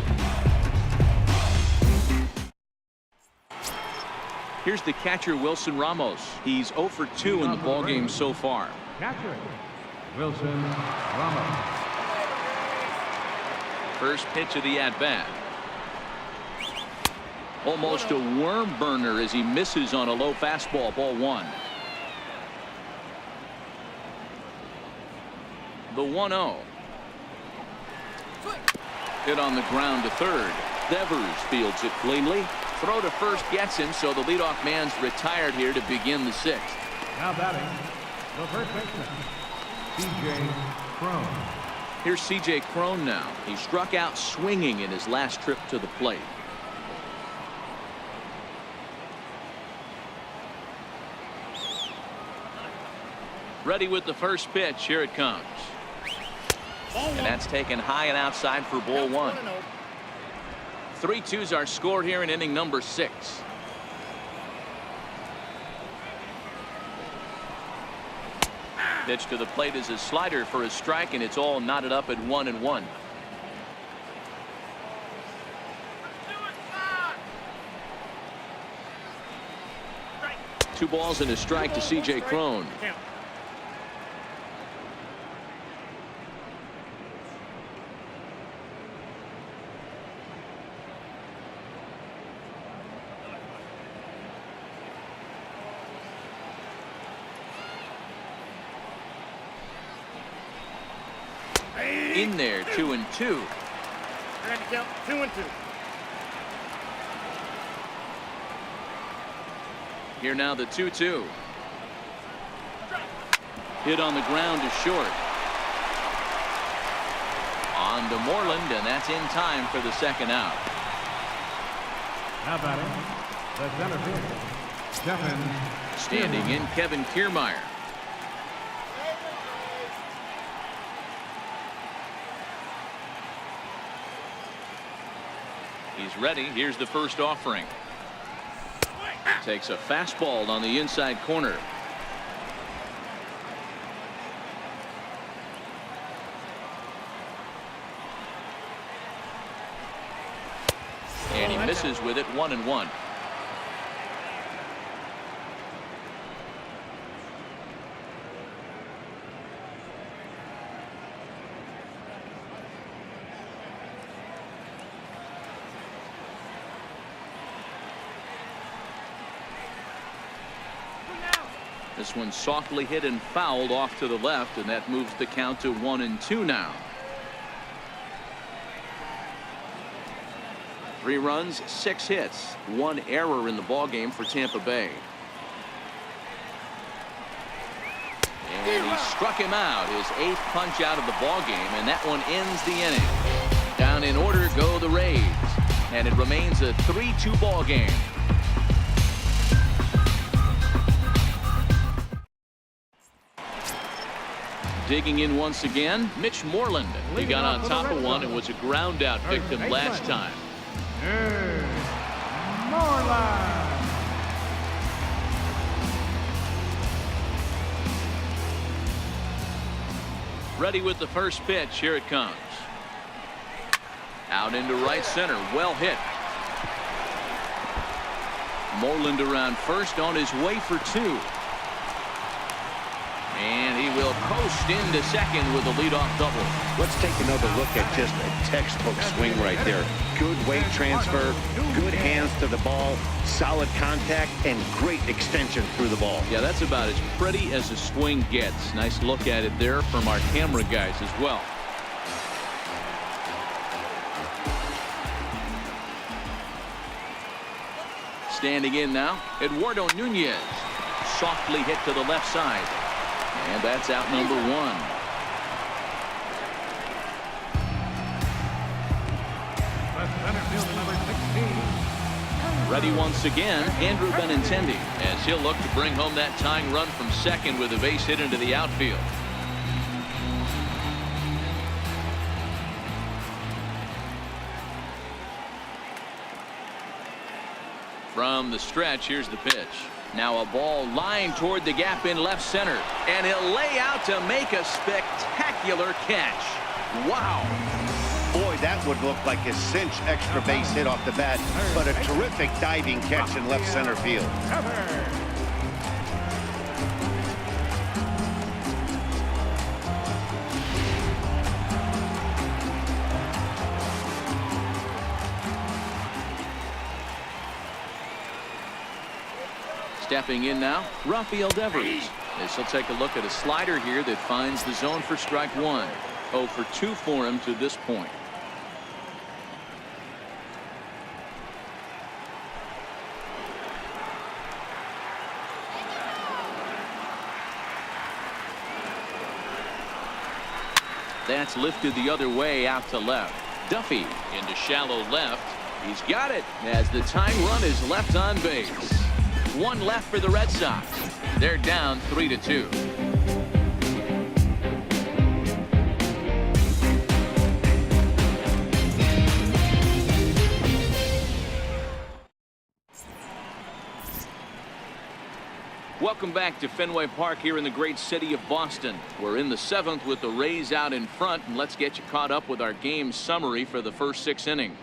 Here's the catcher, Wilson Ramos. He's 0 for 2 in the ballgame so far. Catcher, Wilson Ramos. First pitch of the at-bat. Almost a worm burner as he misses on a low fastball, ball 1. The 1-0. Hit on the ground to third. Devers fields it cleanly. Throw to first gets him, so the leadoff man's retired here to begin the 6th. Now batting, the first baseman, C.J. Cron. Here's C.J. Cron now. He struck out swinging in his last trip to the plate. Ready with the first pitch. Here it comes. And that's taken high and outside for ball 1. 3-2s are scored here in inning number 6. Pitch to the plate is a slider for a strike, and it's all knotted up at 1-1. Two balls and a strike to C.J. Cron. In there, 2-2. 2-2. Here now the 2-2. Hit on the ground to short. On to Moreland, and that's in time for the second out. Now batting, the center fielder, Kevin. Standing in, Kevin Kiermaier. He's ready. Here's the first offering. Takes a fastball on the inside corner. And he misses with it, 1-1. This one softly hit and fouled off to the left, and that moves the count to 1-2 now. 3 runs, 6 hits, 1 error in the ballgame for Tampa Bay. And he struck him out, his 8th punch out of the ballgame, and that one ends the inning. Down in order go the Rays, and it remains a 3-2 ball game. Digging in once again, Mitch Moreland. He got on top of one and was a ground out victim last time. Moreland. Ready with the first pitch. Here it comes. Out into right center. Well hit. Moreland around first on his way for 2. And he will coast into second with a leadoff double. Let's take another look at just a textbook swing right there. Good weight transfer, good hands to the ball, solid contact, and great extension through the ball. Yeah, that's about as pretty as a swing gets. Nice look at it there from our camera guys as well. Standing in now, Eduardo Nunez. Softly hit to the left side. And that's out number 1. Center fielder number 16. Ready once again, Andrew Benintendi, as he'll look to bring home that tying run from second with a base hit into the outfield. From the stretch, here's the pitch. Now a ball lined toward the gap in left center, and he'll lay out to make a spectacular catch. Wow. Boy, that would look like a cinch extra base hit off the bat, but a terrific diving catch in left center field. Stepping in now, Rafael Devers. This will take a look at a slider here that finds the zone for strike 1. 0 for 2 for him to this point. That's lifted the other way out to left. Duffy into shallow left. He's got it as the tying run is left on base. 1 left for the Red Sox. They're down 3-2. Welcome back to Fenway Park here in the great city of Boston. We're in the 7th with the Rays out in front, and let's get you caught up with our game summary for the first 6 innings.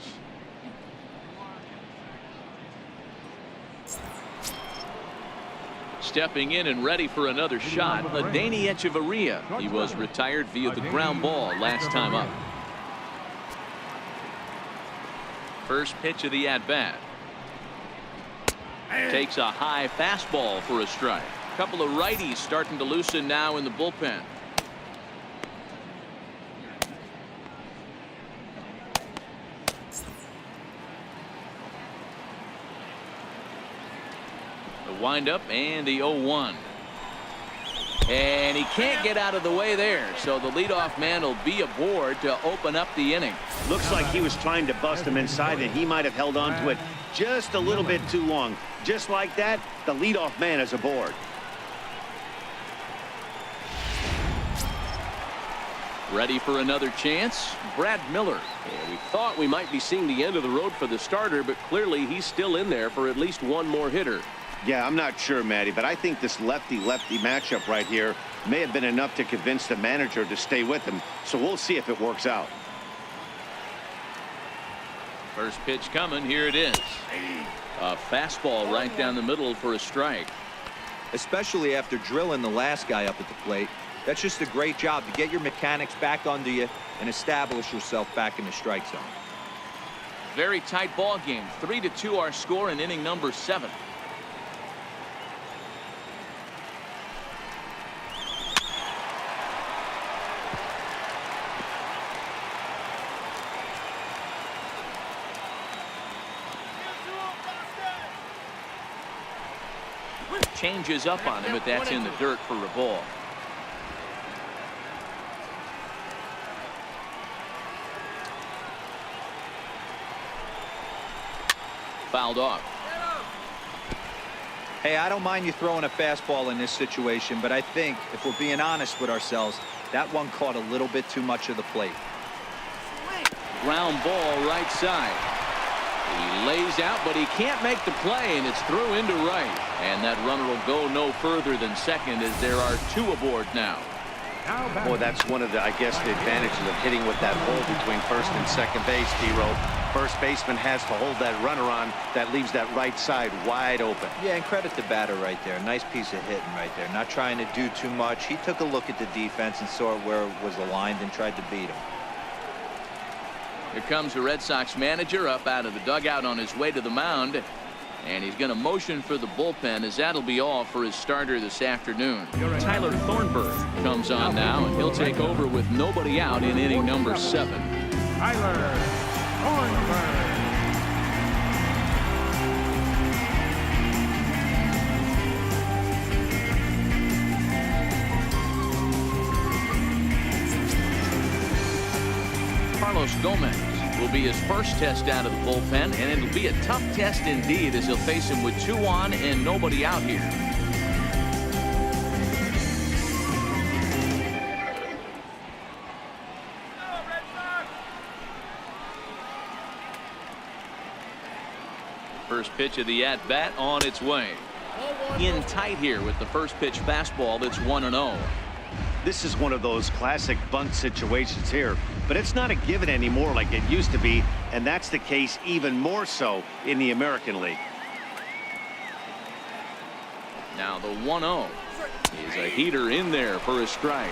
Stepping in and ready for another shot, Adeiny Echeverria. He was retired via the ground ball last time up. First pitch of the at-bat. Takes a high fastball for a strike. Couple of righties starting to loosen now in the bullpen. Windup and the 0-1. And he can't get out of the way there, so the leadoff man will be aboard to open up the inning. Looks like he was trying to bust him inside, and he might have held on to it just a little bit too long. Just like that, the leadoff man is aboard. Ready for another chance, Brad Miller. And we thought we might be seeing the end of the road for the starter, but clearly he's still in there for at least one more hitter. Yeah, I'm not sure, Matty, but I think this lefty-lefty matchup right here may have been enough to convince the manager to stay with him. So we'll see if it works out. First pitch coming. Here it is. A fastball right down the middle for a strike. Especially after drilling the last guy up at the plate. That's just a great job to get your mechanics back under you and establish yourself back in the strike zone. Very tight ball game. 3-2 our score in inning number 7. changes up on him, but that's in the dirt for a ball. Fouled off. Hey, I don't mind you throwing a fastball in this situation, but I think if we're being honest with ourselves, that one caught a little bit too much of the plate. Ground ball right side. He lays out, but he can't make the play, and it's through into right. And that runner will go no further than second as there are two aboard now. Boy, that's one of the, I guess, the advantages of hitting with that hole between first and second base, D-Roll. First baseman has to hold that runner on. That leaves that right side wide open. Yeah, and credit the batter right there. Nice piece of hitting right there. Not trying to do too much. He took a look at the defense and saw where it was aligned and tried to beat him. Here comes the Red Sox manager up out of the dugout on his way to the mound. And he's going to motion for the bullpen, as that'll be all for his starter this afternoon. Tyler Thornburg comes on now, and he'll take over with nobody out in inning number 7. Tyler Thornburg. Carlos Gomez will be his first test out of the bullpen, and it'll be a tough test indeed as he'll face him with 2 on and nobody out here. First pitch of the at-bat on its way. In tight here with the first pitch fastball that's 1-0. This is one of those classic bunt situations here, but it's not a given anymore like it used to be, and that's the case even more so in the American League. Now the 1-0 is a heater in there for a strike.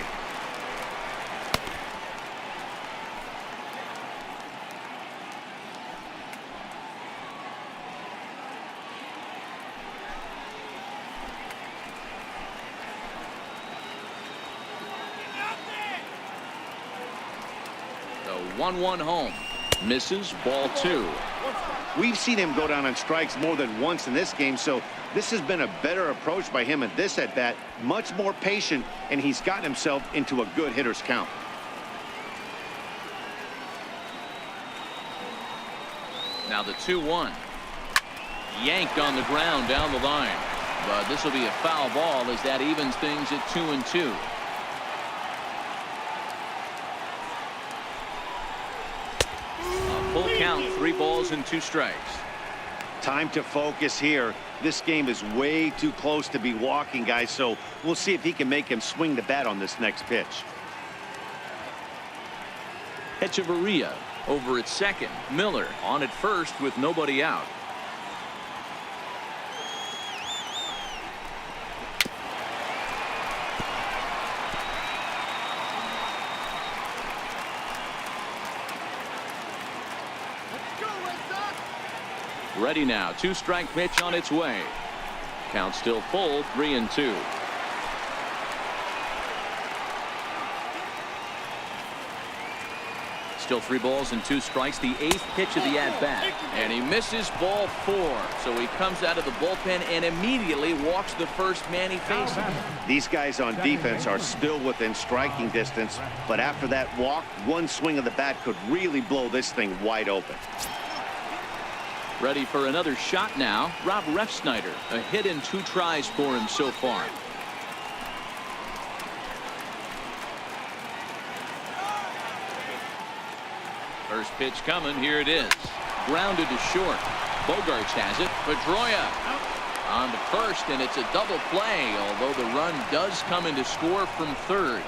The 1-1 home. Misses, ball 2. We've seen him go down on strikes more than once in this game, so this has been a better approach by him at this at-bat. Much more patient, and he's gotten himself into a good hitter's count. Now the 2-1. Yanked on the ground down the line. But this will be a foul ball as that evens things at 2-2. Full count, 3 balls and 2 strikes. Time to focus here. This game is way too close to be walking, guys, so we'll see if he can make him swing the bat on this next pitch. Echeverria over at second. Miller on at first with nobody out. Ready now. 2-strike pitch on its way. Count still full. 3-2. Still 3 balls and 2 strikes. The 8th pitch of the at-bat. And he misses ball 4. So he comes out of the bullpen and immediately walks the first man he faces. These guys on defense are still within striking distance, but after that walk, one swing of the bat could really blow this thing wide open. Ready for another shot now. Rob Refsnyder. A hit and 2 tries for him so far. First pitch coming. Here it is. Grounded to short. Bogarts has it. Pedroia on the first, and it's a double play, although the run does come in to score from third.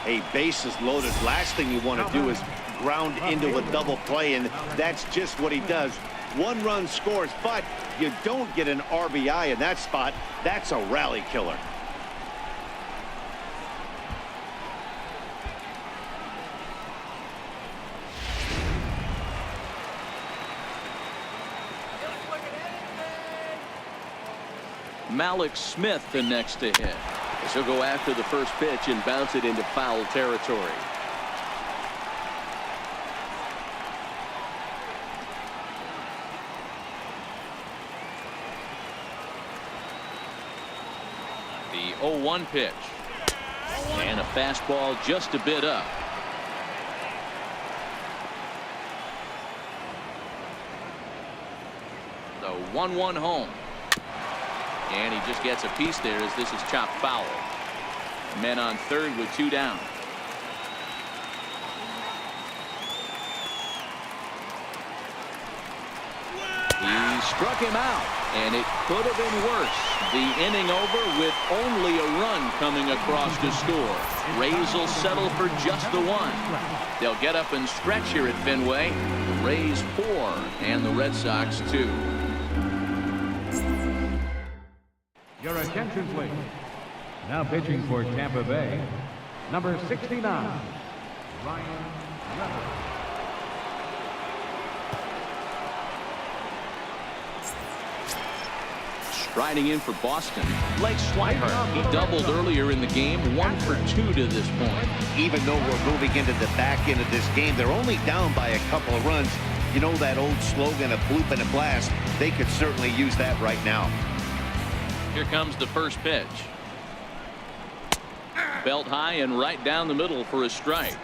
A bases loaded. Last thing you want to do is ground into a double play, and that's just what he does. 1 run scores, but you don't get an RBI in that spot. That's a rally killer. Malik Smith the next to hit. He'll go after the first pitch and bounce it into foul territory. 0-1 pitch. And a fastball just a bit up. The 1-1 home. And he just gets a piece there as this is chopped foul. Men on third with 2 down. He struck him out, and it could have been worse. The inning over with only a run coming across to score. Rays will settle for just the 1. They'll get up and stretch here at Fenway. The Rays 4 and the Red Sox 2. Your attention, please. Now pitching for Tampa Bay, number 69, Ryan Leonard. Striding in for Boston, Blake Swihart. He doubled earlier in the game, 1 for 2 to this point. Even though we're moving into the back end of this game, they're only down by a couple of runs. You know that old slogan, a bloop and a blast? They could certainly use that right now. Here comes the first pitch. Belt high and right down the middle for a strike.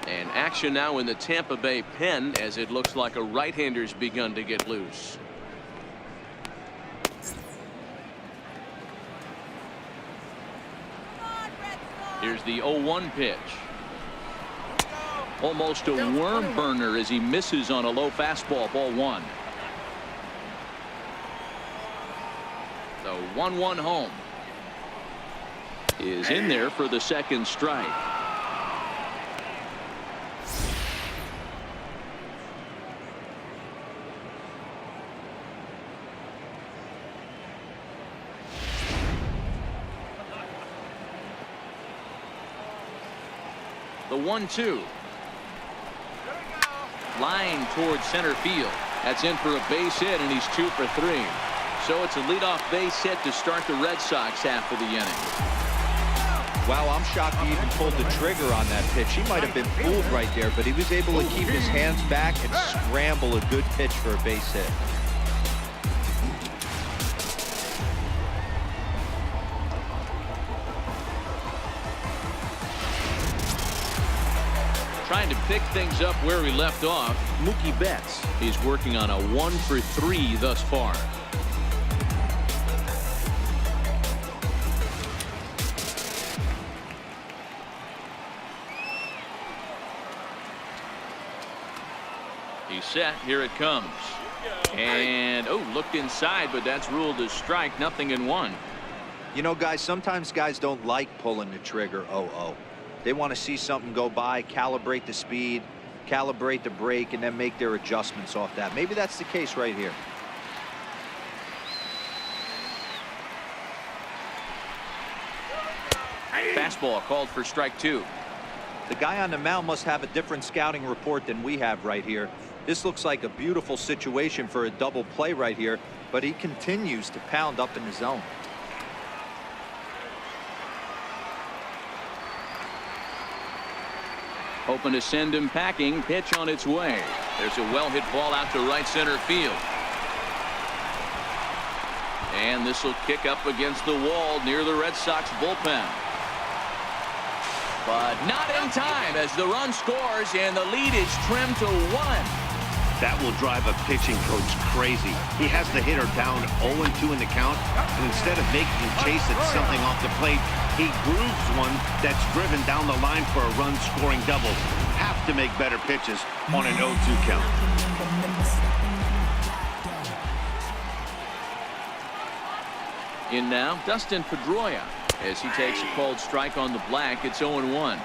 And action now in the Tampa Bay pen as it looks like a right-hander's begun to get loose. Here's the 0-1 pitch. Almost a worm burner as he misses on a low fastball, ball 1. The 1-1 home is in there for the second strike. The 1-2. Line towards center field. That's in for a base hit, and he's 2 for 3. So it's a leadoff base hit to start the Red Sox half of the inning. Wow, I'm shocked he even pulled the trigger on that pitch. He might have been fooled right there, but he was able to keep his hands back and scramble a good pitch for a base hit. Trying to pick things up where we left off, Mookie Betts. He's working on a 1 for 3 thus far. He's set. Here it comes. And, oh, looked inside, but that's ruled as strike. Nothing in 1. You know, guys, sometimes guys don't like pulling the trigger 0-0. They want to see something go by, calibrate the speed, calibrate the brake, and then make their adjustments off that. Maybe that's the case right here. Fastball called for strike 2. The guy on the mound must have a different scouting report than we have right here. This looks like a beautiful situation for a double play right here, but he continues to pound up in the zone. Hoping to send him packing. Pitch on its way. There's a well-hit ball out to right center field. And this will kick up against the wall near the Red Sox bullpen. But not in time as the run scores and the lead is trimmed to 1. That will drive a pitching coach crazy. He has the hitter down 0-2 in the count, and instead of making him chase at something off the plate, he grooves one that's driven down the line for a run-scoring double. Have to make better pitches on an 0-2 count. In now, Dustin Pedroia as he takes a called strike on the black. It's 0-1.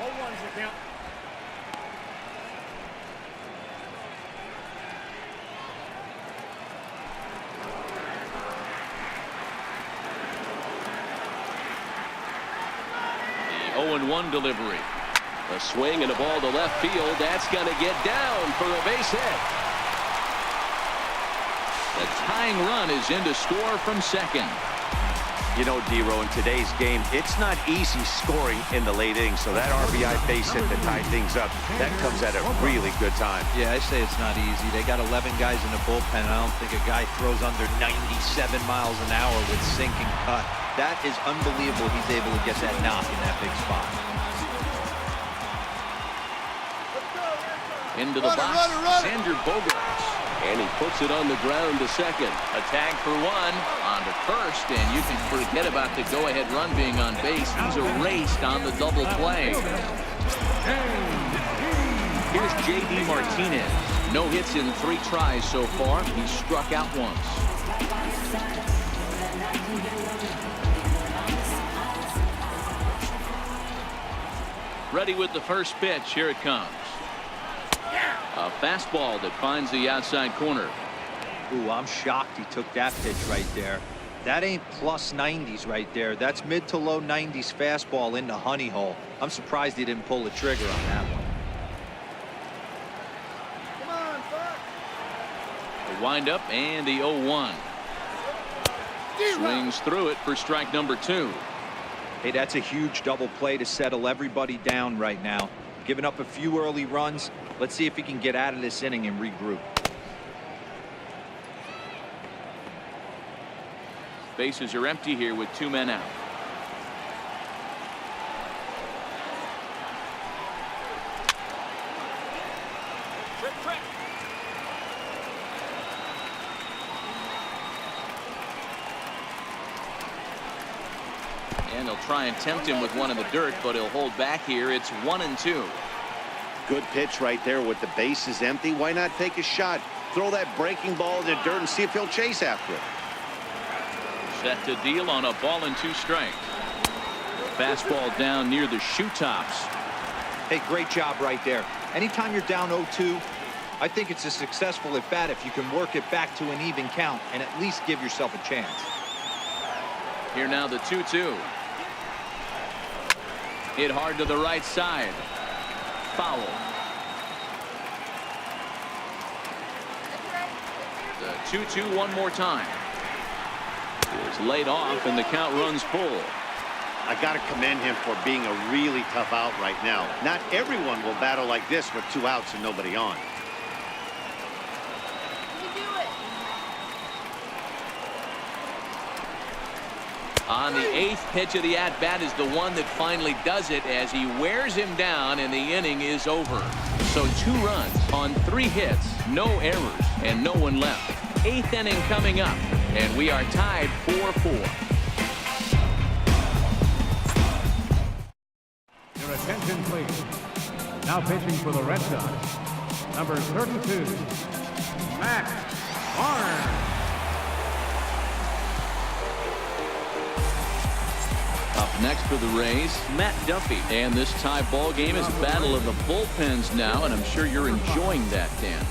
The 0-1 delivery. A swing and a ball to left field. That's going to get down for a base hit. The tying run is in to score from second. You know, D-Row, in today's game, it's not easy scoring in the late innings. So that RBI base hit to tie things up, that comes at a really good time. Yeah, I say it's not easy. They got 11 guys in the bullpen, and I don't think a guy throws under 97 miles an hour with sinking cut. That is unbelievable he's able to get that knock in that big spot. Into the box, Xander Bogaerts. And he puts it on the ground to second. A tag for one, on to first, and you can forget about the go-ahead run being on base. He's erased on the double play. Here's J.D. Martinez. No hits in 3 tries so far. He's struck out once. Ready with the first pitch. Here it comes. A fastball that finds the outside corner. Ooh, I'm shocked he took that pitch right there. That ain't plus 90s right there. That's mid to low 90s fastball in the honey hole. I'm surprised he didn't pull the trigger on that one. Come on, Buck. The windup and the 0-1. Swings through it for strike number 2. Hey, that's a huge double play to settle everybody down right now. Giving up a few early runs. Let's see if he can get out of this inning and regroup. Bases are empty here with 2 men out. And they'll try and tempt him with one in the dirt, but he'll hold back here. It's 1-2. Good pitch right there with the bases empty. Why not take a shot? Throw that breaking ball in the dirt and see if he'll chase after it. Set to deal on a ball and 2 strikes. Fastball down near the shoe tops. Hey, great job right there. Anytime you're down 0-2, I think it's a successful at bat if you can work it back to an even count and at least give yourself a chance. Here now the 2-2. Hit hard to the right side. Foul. The 2-2 one more time. Is laid off and the count runs full. I got to commend him for being a really tough out right now. Not everyone will battle like this with 2 outs and nobody on. On the 8th pitch of the at-bat is the one that finally does it as he wears him down and the inning is over. So 2 runs on 3 hits, no errors, and no one left. 8th inning coming up, and we are tied 4-4. Your attention, please. Now pitching for the Red Sox, number 32, Matt Barnes. Up next for the Rays, Matt Duffy. And this tie ball game is a battle of the bullpens now, and I'm sure you're enjoying that, Dan.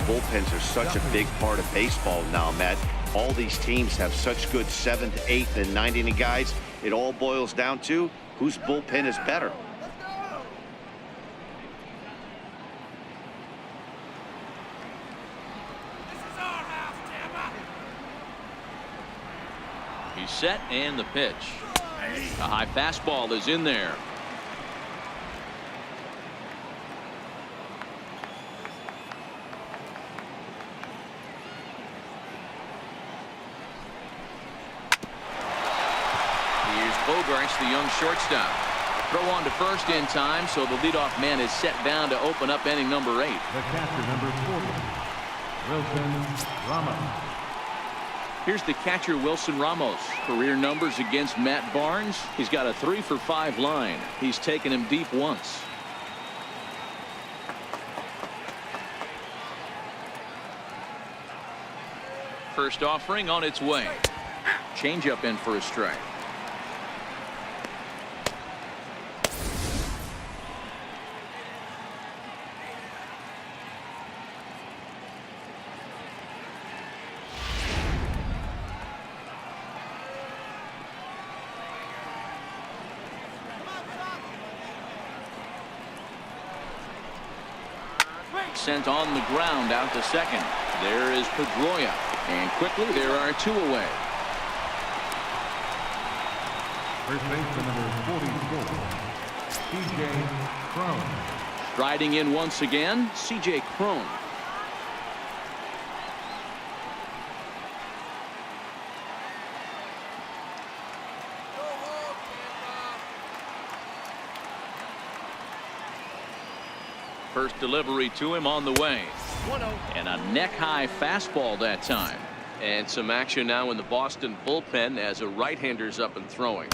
Bullpens are such a big part of baseball now, Matt. All these teams have such good 7th, 8th, and 9th inning guys. It all boils down to whose bullpen is better. He's set and the pitch. A high fastball is in there. Here's Bogaerts, the young shortstop. Throw on to first in time, so the leadoff man is set down to open up inning number 8. The catcher, number 40, Wilson Ramos. Here's the catcher, Wilson Ramos. Career numbers against Matt Barnes. He's got a 3-for-5 line. He's taken him deep once. First offering on its way. Changeup in for a strike. Sent on the ground out to second. There is Pedroia, and quickly there are 2 away. First baseman number 44, C.J. Cron. Striding in once again, C.J. Cron. First delivery to him on the way. 1-0. And a neck-high fastball that time. And some action now in the Boston bullpen as a right-hander's up and throwing.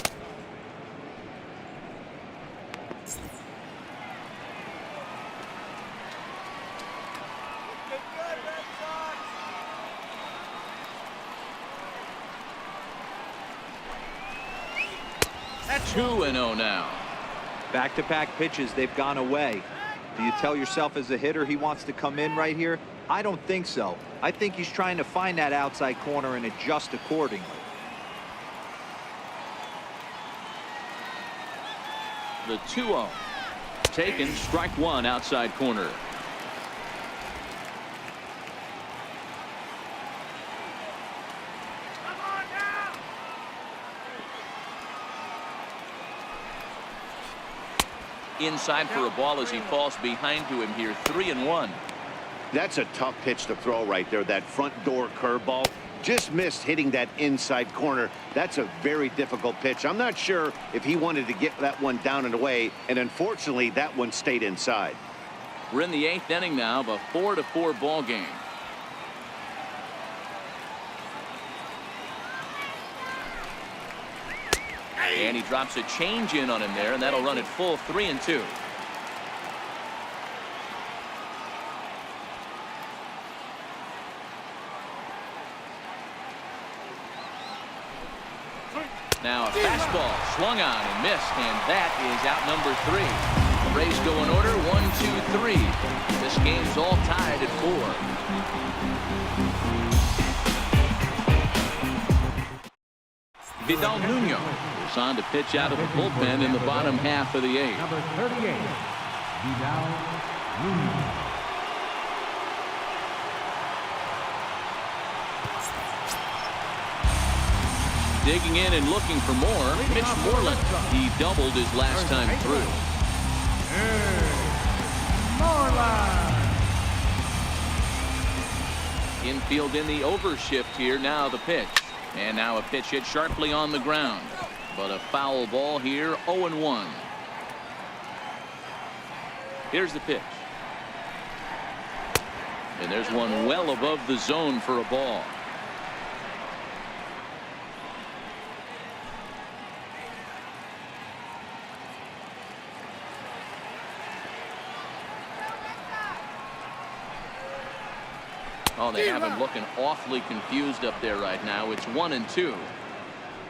That's 2-0 now. Back-to-back pitches, they've gone away. Do you tell yourself as a hitter he wants to come in right here? I don't think so. I think he's trying to find that outside corner and adjust accordingly. The 2-0. Taken, strike one, outside corner. Inside for a ball as he falls behind to him here. 3-1. That's a tough pitch to throw right there. That front door curveball just missed hitting that inside corner. That's a very difficult pitch. I'm not sure if he wanted to get that one down and away, and unfortunately that one stayed inside. We're in the 8th inning now of a 4-4 ball game. And he drops a change in on him there, and that'll run it full. 3-2. Now a fastball swung on and missed, and that is out number 3. The Rays go in order 1-2-3. This game's all tied at 4. Vidal Nuno is on to pitch out of the bullpen in the bottom half of the 8th. Number 38, Vidal Nuno. Digging in and looking for more, Mitch Moreland. He doubled his last time through. Moreland. Infield in the overshift here. Now the pitch. And now a pitch hit sharply on the ground. But a foul ball here. 0-1. Here's the pitch. And there's one well above the zone for a ball. Oh, they have him looking awfully confused up there right now. It's 1-2.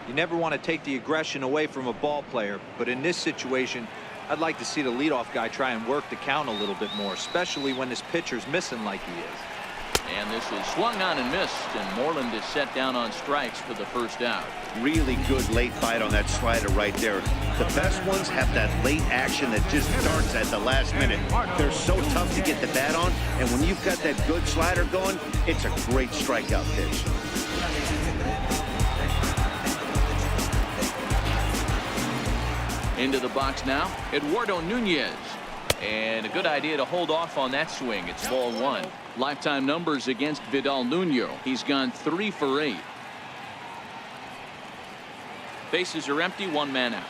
You never want to take the aggression away from a ball player, but in this situation, I'd like to see the leadoff guy try and work the count a little bit more, especially when this pitcher's missing like he is. And this is swung on and missed, and Moreland is set down on strikes for the first out. Really good late bite on that slider right there. The best ones have that late action that just starts at the last minute. They're so tough to get the bat on, and when you've got that good slider going, it's a great strikeout pitch. Into the box now, Eduardo Nunez. And a good idea to hold off on that swing. It's ball 1. Lifetime numbers against Vidal Nuno. He's gone 3 for 8. Bases are empty, 1 man out.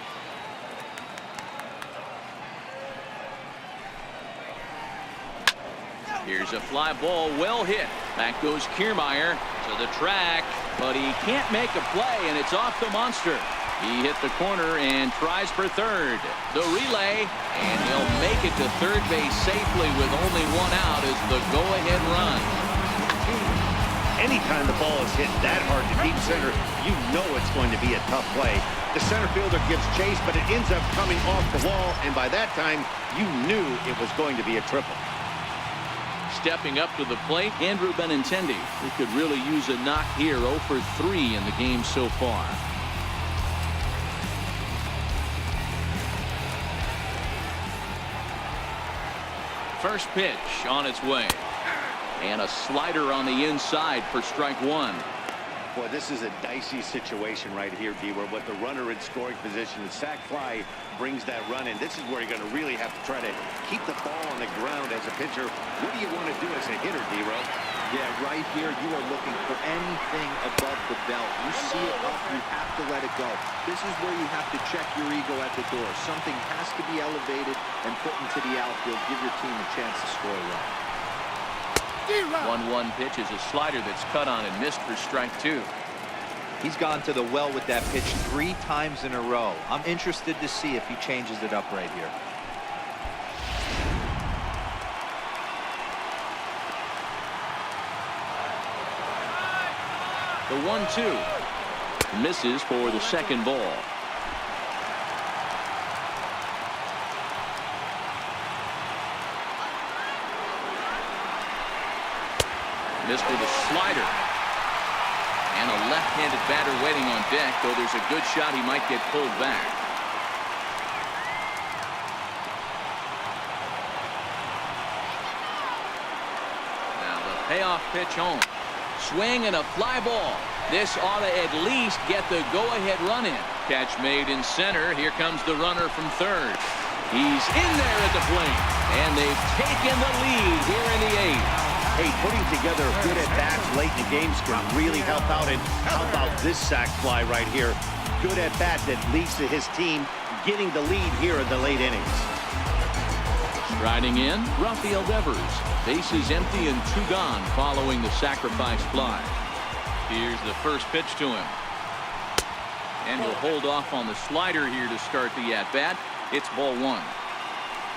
Here's a fly ball, well hit. Back goes Kiermaier to the track, but he can't make a play, and it's off the monster. He hit the corner and tries for third. The relay, and he'll make it to third base safely with only 1 out as the go-ahead run. Anytime the ball is hit that hard to deep center, you know it's going to be a tough play. The center fielder gives chase, but it ends up coming off the wall, and by that time, you knew it was going to be a triple. Stepping up to the plate, Andrew Benintendi. He could really use a knock here. 0 for 3 in the game so far. First pitch on its way. And a slider on the inside for strike 1. Boy, this is a dicey situation right here, D, where with the runner in scoring position, the sac fly brings that run in. This is where you're going to really have to try to keep the ball on the ground as a pitcher. What do you want to do as a hitter, D-Ro? Yeah, right here, you are looking for anything above the belt. You see it up, you have to let it go. This is where you have to check your ego at the door. Something has to be elevated and put into the outfield. Give your team a chance to score a run. 1-1 pitch is a slider that's cut on and missed for strike 2. He's gone to the well with that pitch 3 times in a row. I'm interested to see if he changes it up right here. The 1-2 misses for the second ball. Missed with a slider. And a left-handed batter waiting on deck, though there's a good shot he might get pulled back. Now the payoff pitch home. Swing and a fly ball. This ought to at least get the go-ahead run in. Catch made in center. Here comes the runner from third. He's in there at the plate. And they've taken the lead here in the 8th. Hey, putting together good at-bats late in the games can really help out. And how about this sac fly right here? Good at-bat that leads to his team getting the lead here in the late innings. Striding in, Rafael Devers. Bases empty and 2 gone following the sacrifice fly. Here's the first pitch to him. And he'll hold off on the slider here to start the at-bat. It's ball 1.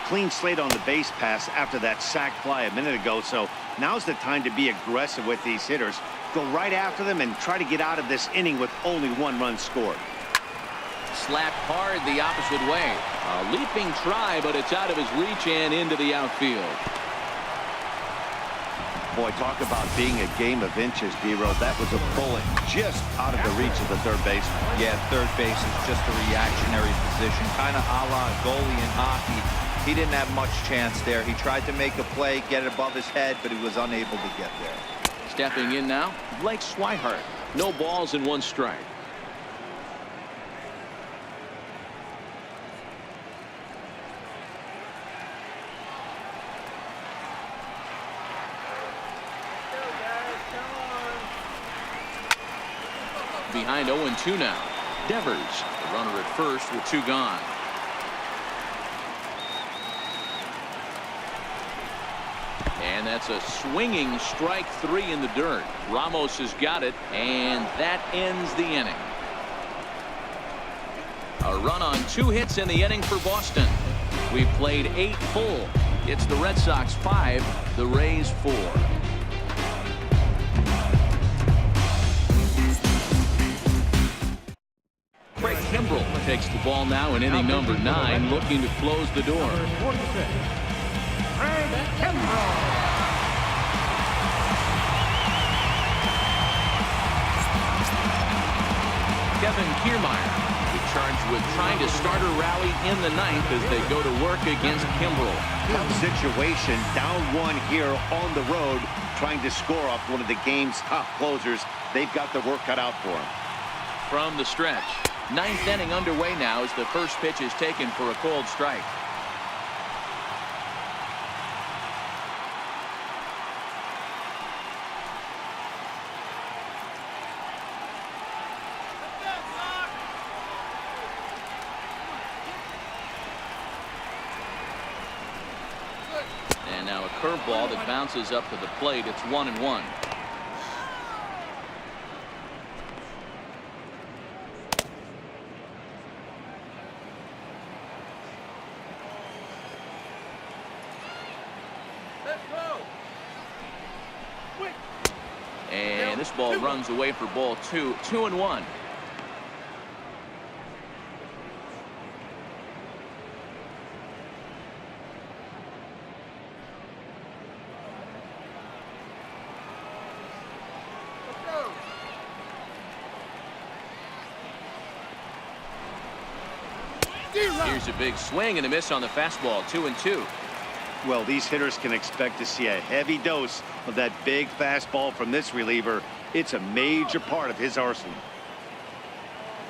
Clean slate on the base pass after that sac fly a minute ago, so now's the time to be aggressive with these hitters. Go right after them and try to get out of this inning with only 1 run scored. Slapped hard the opposite way. A leaping try, but it's out of his reach and into the outfield. Boy, talk about being a game of inches, D-Ro. That was a bullet just out of the reach of the third baseman. Yeah, third base is just a reactionary position, kind of a la goalie in hockey. He didn't have much chance there. He tried to make a play, get it above his head, but he was unable to get there. Stepping in now, Blake Swihart. No balls and 1 strike. Behind 0-2 now. Devers, the runner at first with 2 gone. And that's a swinging strike 3 in the dirt. Ramos has got it, and that ends the inning. A run on 2 hits in the inning for Boston. We've played 8 full. It's the Red Sox 5, the Rays 4. Craig Kimbrell takes the ball now in inning number 9, looking to close the door. Craig Kimbrell. Kevin Kiermaier charged with trying to start a rally in the 9th as they go to work against Kimbrell. Tough situation, down 1 here on the road, trying to score off one of the game's top closers. They've got the work cut out for them. From the stretch, 9th inning underway now as the first pitch is taken for a cold strike. And now a curveball that bounces up to the plate. It's 1-1. And this ball runs away for ball 2. 2-1. Here's a big swing and a miss on the fastball. 2-2. Well, these hitters can expect to see a heavy dose of that big fastball from this reliever It's a major part of his arsenal.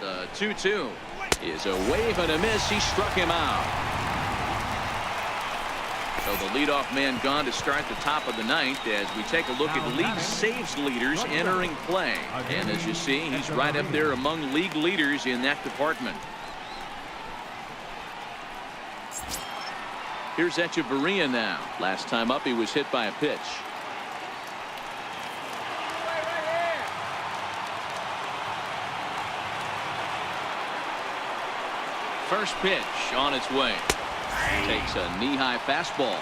The 2-2 is a wave and a miss. He struck him out. So the leadoff man gone to start the top of the ninth as we take a look at league saves leaders entering play. And as you see, he's right up there among league leaders in that department. Here's Echeverria now. Last time up, he was hit by a pitch. First pitch on its way. Takes a knee-high fastball.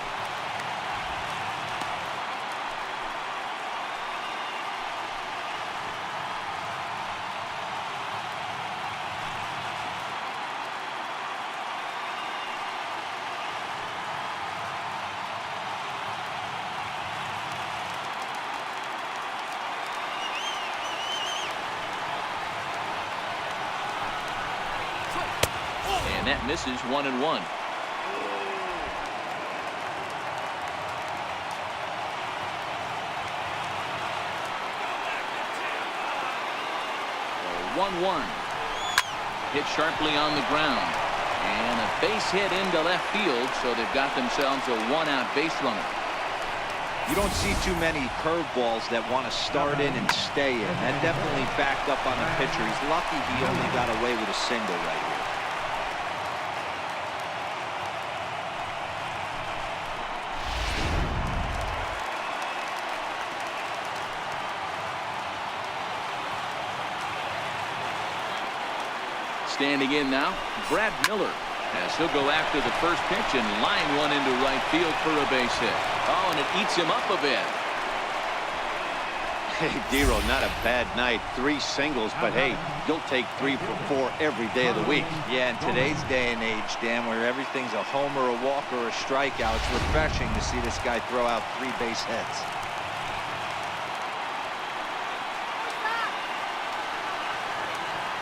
And that misses 1-1. So 1-1. Hit sharply on the ground. And a base hit into left field, so they've got themselves a one-out base runner. You don't see too many curveballs that want to start in and stay in. That definitely backed up on the pitcher. He's lucky he only got away with a single right here. Standing in now, Brad Miller, as he'll go after the first pitch and line one into right field for a base hit. Oh, and it eats him up a bit. Hey, Dero, not a bad night. 3 singles, but hey, you'll take 3 for 4 every day of the week. Yeah, in today's day and age, Dan, where everything's a homer, a walk, or a strikeout, it's refreshing to see this guy throw out 3 base hits.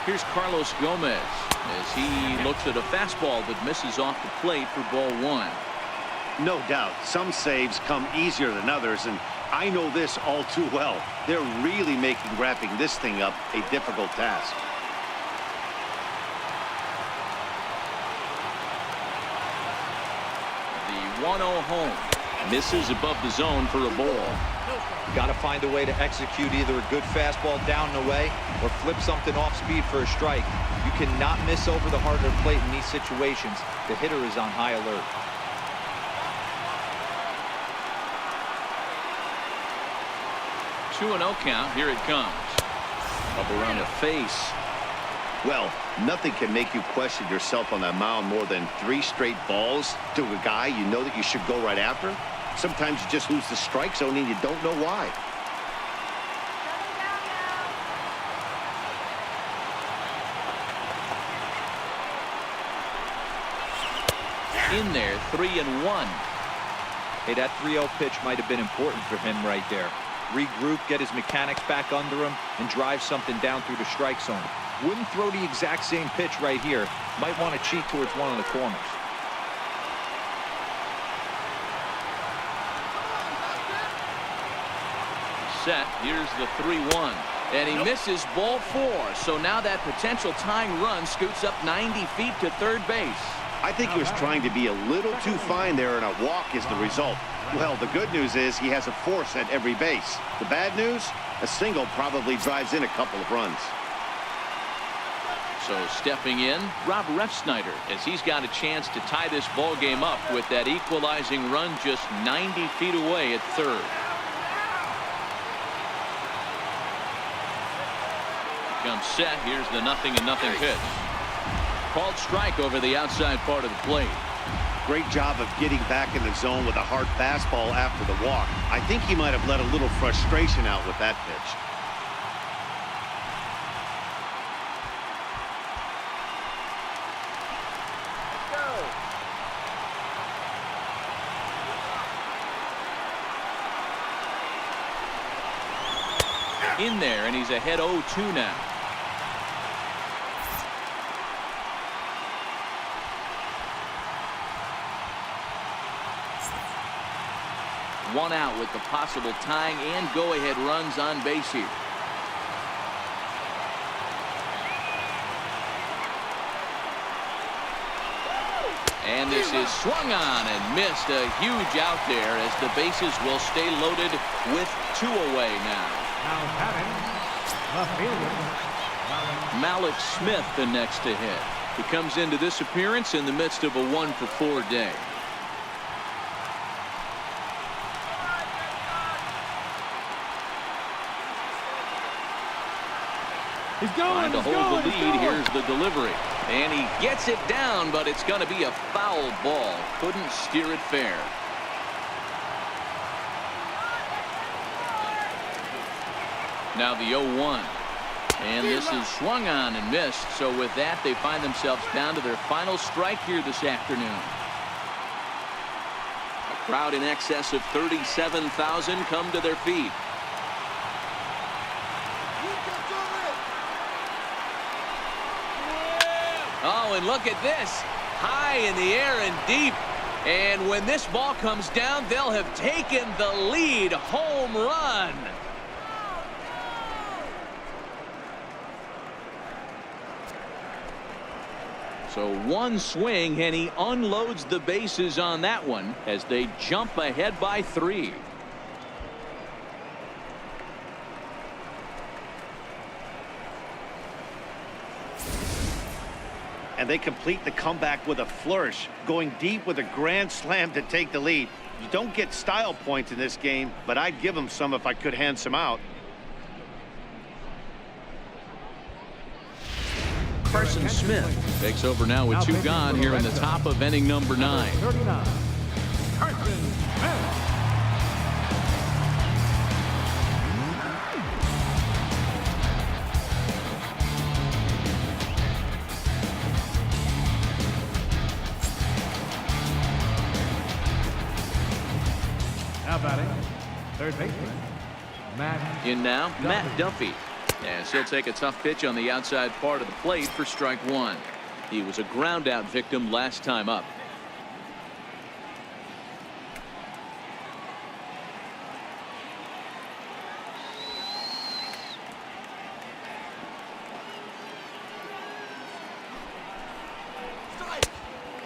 Here's Carlos Gomez as he looks at a fastball that misses off the plate for ball 1. No doubt, some saves come easier than others, and I know this all too well. They're really making wrapping this thing up a difficult task. The 1-0 home misses above the zone for a ball. Got to find a way to execute either a good fastball down and away or flip something off speed for a strike. You cannot miss over the heart of the plate in these situations. The hitter is on high alert. 2-0 count. Here it comes. Up around the face. Well, nothing can make you question yourself on that mound more than 3 straight balls to a guy you know that you should go right after. Sometimes you just lose the strike zone and you don't know why. In there, 3-1. Hey, that 3-0 pitch might have been important for him right there. Regroup, get his mechanics back under him, and drive something down through the strike zone. Wouldn't throw the exact same pitch right here. Might want to cheat towards one of the corners. Set. Here's the 3-1. And he misses ball 4. So now that potential tying run scoots up 90 feet to third base. I think he was trying to be a little too fine there, and a walk is the result. Well, the good news is he has a force at every base. The bad news, a single probably drives in a couple of runs. So stepping in, Rob Refsnyder, as he's got a chance to tie this ball game up with that equalizing run just 90 feet away at third. Comes set. Here's the 0-0 pitch. Called strike over the outside part of the plate. Great job of getting back in the zone with a hard fastball after the walk. I think he might have let a little frustration out with that pitch. In there, and he's ahead 0-2 now. One out with the possible tying and go-ahead runs on base here. And this is swung on and missed. A huge out there as the bases will stay loaded with 2 away now. Now batting, the fielder, Malik Smith the next to hit. He comes into this appearance in the midst of a 1-for-4 day. He's going. Trying to hold the lead. Here's the delivery. And he gets it down, but it's going to be a foul ball. Couldn't steer it fair. Now the 0-1. And this is swung on and missed. So with that, they find themselves down to their final strike here this afternoon. A crowd in excess of 37,000 come to their feet. Oh, and look at this. High in the air and deep. And when this ball comes down, they'll have taken the lead. Home run. So one swing, and he unloads the bases on that one as they jump ahead by 3. And they complete the comeback with a flourish, going deep with a grand slam to take the lead. You don't get style points in this game, but I'd give them some if I could hand some out. Carson Smith takes over now with 2 gone here in the top of inning number 9. 39. Carson Smith. Now batting, third baseman, Matt. In now, Matt Duffy. As he'll take a tough pitch on the outside part of the plate for strike 1. He was a ground out victim last time up.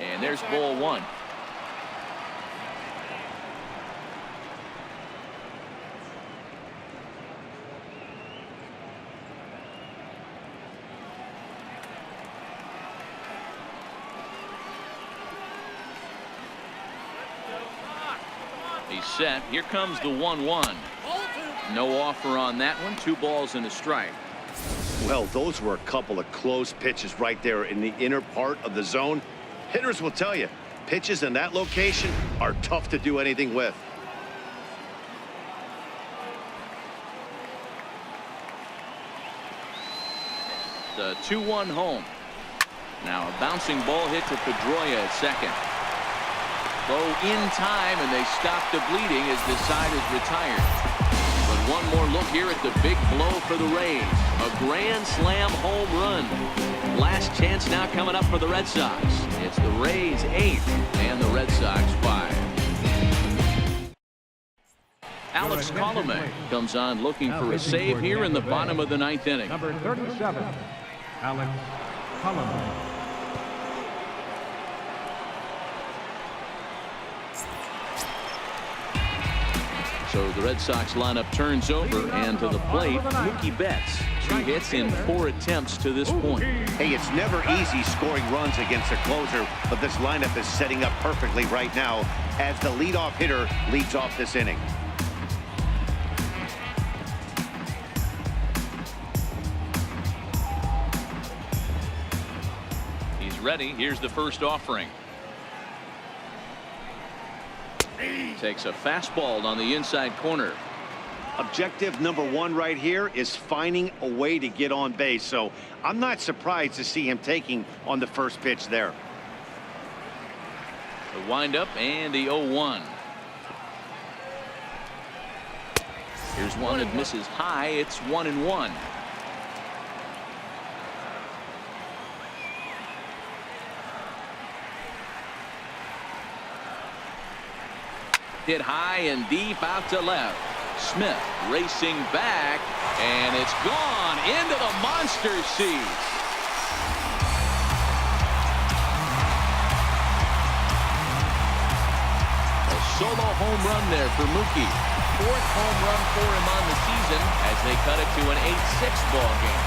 And there's ball 1. He's set. Here comes the 1-1. No offer on that one. 2 balls and a strike. Well, those were a couple of close pitches right there in the inner part of the zone. Hitters will tell you, pitches in that location are tough to do anything with. The 2-1 home. Now a bouncing ball hit to Pedroia at second. Throw in time, and they stop the bleeding as the side is retired. But one more look here at the big blow for the Rays. A grand slam home run. Last chance now coming up for the Red Sox. It's the Rays 8 and the Red Sox 5. Alex Colomé comes on looking for a save here in the bottom of the 9th inning. Number 37, Alex Colomé. So the Red Sox lineup turns over, and to the plate, Mookie Betts. 2 hits in 4 attempts to this point. Hey, it's never easy scoring runs against a closer, but this lineup is setting up perfectly right now as the leadoff hitter leads off this inning. He's ready. Here's the first offering. Takes a fastball on the inside corner. Objective number 1 right here is finding a way to get on base. So I'm not surprised to see him taking on the first pitch there. The windup and the 0-1. Here's one that misses high. It's 1-1. Hit high and deep out to left. Smith racing back, and it's gone into the monster seats. solo home run there for Mookie. 4th home run for him on the season as they cut it to an 8-6 ball game.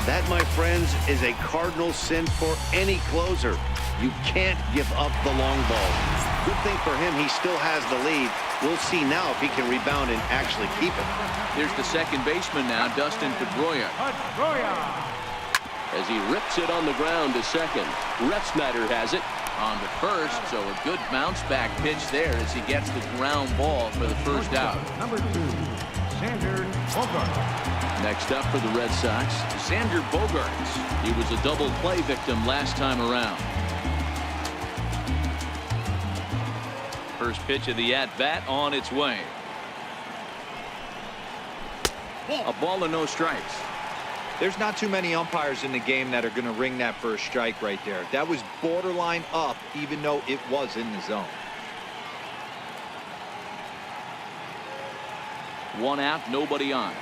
That, my friends, is a cardinal sin for any closer. You can't give up the long ball. Good thing for him, he still has the lead. We'll see now if he can rebound and actually keep it. Here's the second baseman now, Dustin Pedroia. As he rips it on the ground to second. Refsnyder has it on to first, so a good bounce back pitch there as he gets the ground ball for the first out. Number 2, Xander Bogaerts. Next up for the Red Sox, Xander Bogaerts. He was a double play victim last time around. First pitch of the at-bat on its way. A ball and no strikes. There's not too many umpires in the game that are going to ring that first strike right there. That was borderline up, even though it was in the zone. 1 out, nobody on.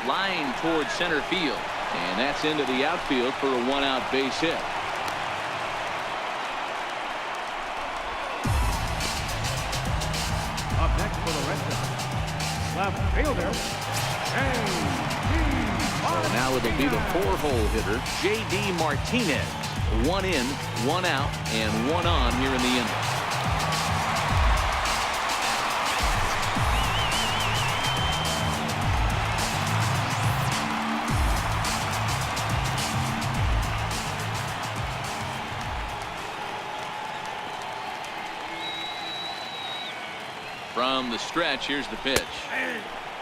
Line towards center field, and that's into the outfield for a 1-out base hit. Up next for the Red Sox, left fielder, So now it'll be the 4-hole hitter, J.D. Martinez. 1 in, 1 out, and 1 on here in the inning. From the stretch, here's the pitch.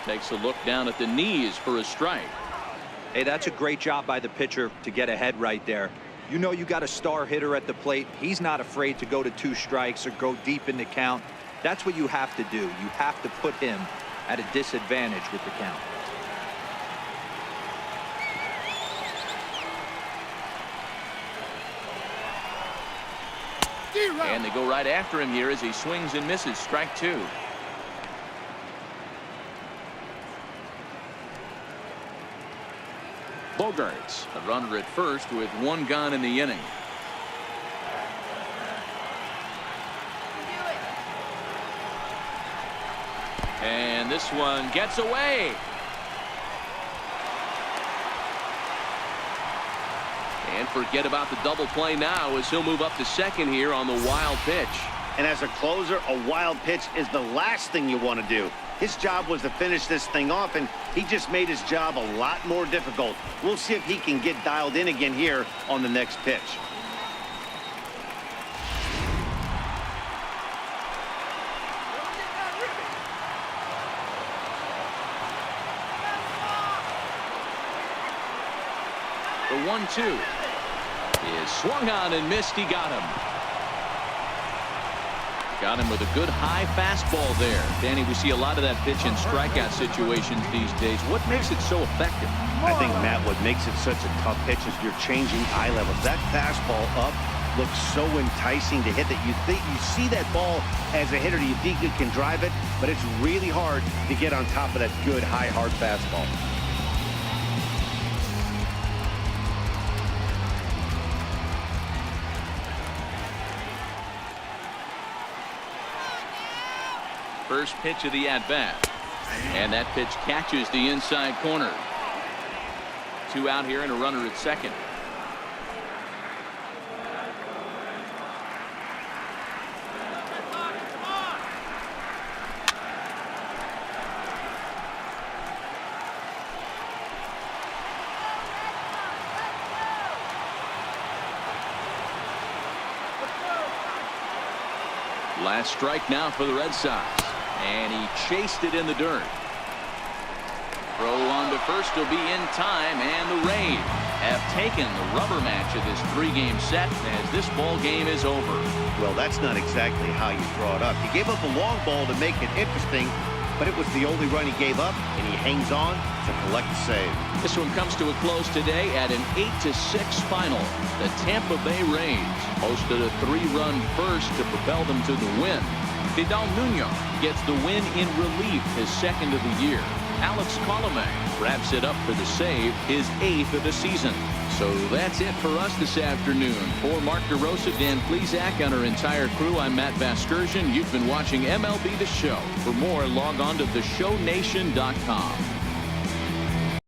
Takes a look down at the knees for a strike. Hey, that's a great job by the pitcher to get ahead right there. You know you got a star hitter at the plate. He's not afraid to go to 2 strikes or go deep in the count. That's what you have to do. You have to put him at a disadvantage with the count. And they go right after him here as he swings and misses. Strike 2. Bogaerts, a runner at first with 1 gone in the inning. And this one gets away. And forget about the double play now as he'll move up to second here on the wild pitch. And as a closer, a wild pitch is the last thing you want to do. His job was to finish this thing off, and he just made his job a lot more difficult. We'll see if he can get dialed in again here on the next pitch. The 1-2 is swung on and missed. He got him. Got him with a good high fastball there. Danny, we see a lot of that pitch in strikeout situations these days. What makes it so effective? I think, Matt, what makes it such a tough pitch is you're changing eye levels. That fastball up looks so enticing to hit that you see that ball as a hitter, you think you can drive it, but it's really hard to get on top of that good high hard fastball. First pitch of the at-bat. And that pitch catches the inside corner. 2 out here and a runner at second. Last strike now for the Red Sox. And he chased it in the dirt. Throw on to first will be in time, and the Rays have taken the rubber match of this 3-game set as this ball game is over. Well, that's not exactly how you draw it up. You gave up a long ball to make it interesting, but it was the only run he gave up, and he hangs on to collect the save. This one comes to a close today at an 8-6 final. The Tampa Bay Rays hosted a 3-run first to propel them to the win. Vidal Nuno gets the win in relief, his second of the year. Alex Colomé wraps it up for the save, his 8th of the season. So that's it for us this afternoon. For Mark DeRosa, Dan Plesac, and our entire crew, I'm Matt Vasgersian. You've been watching MLB The Show. For more, log on to theshownation.com.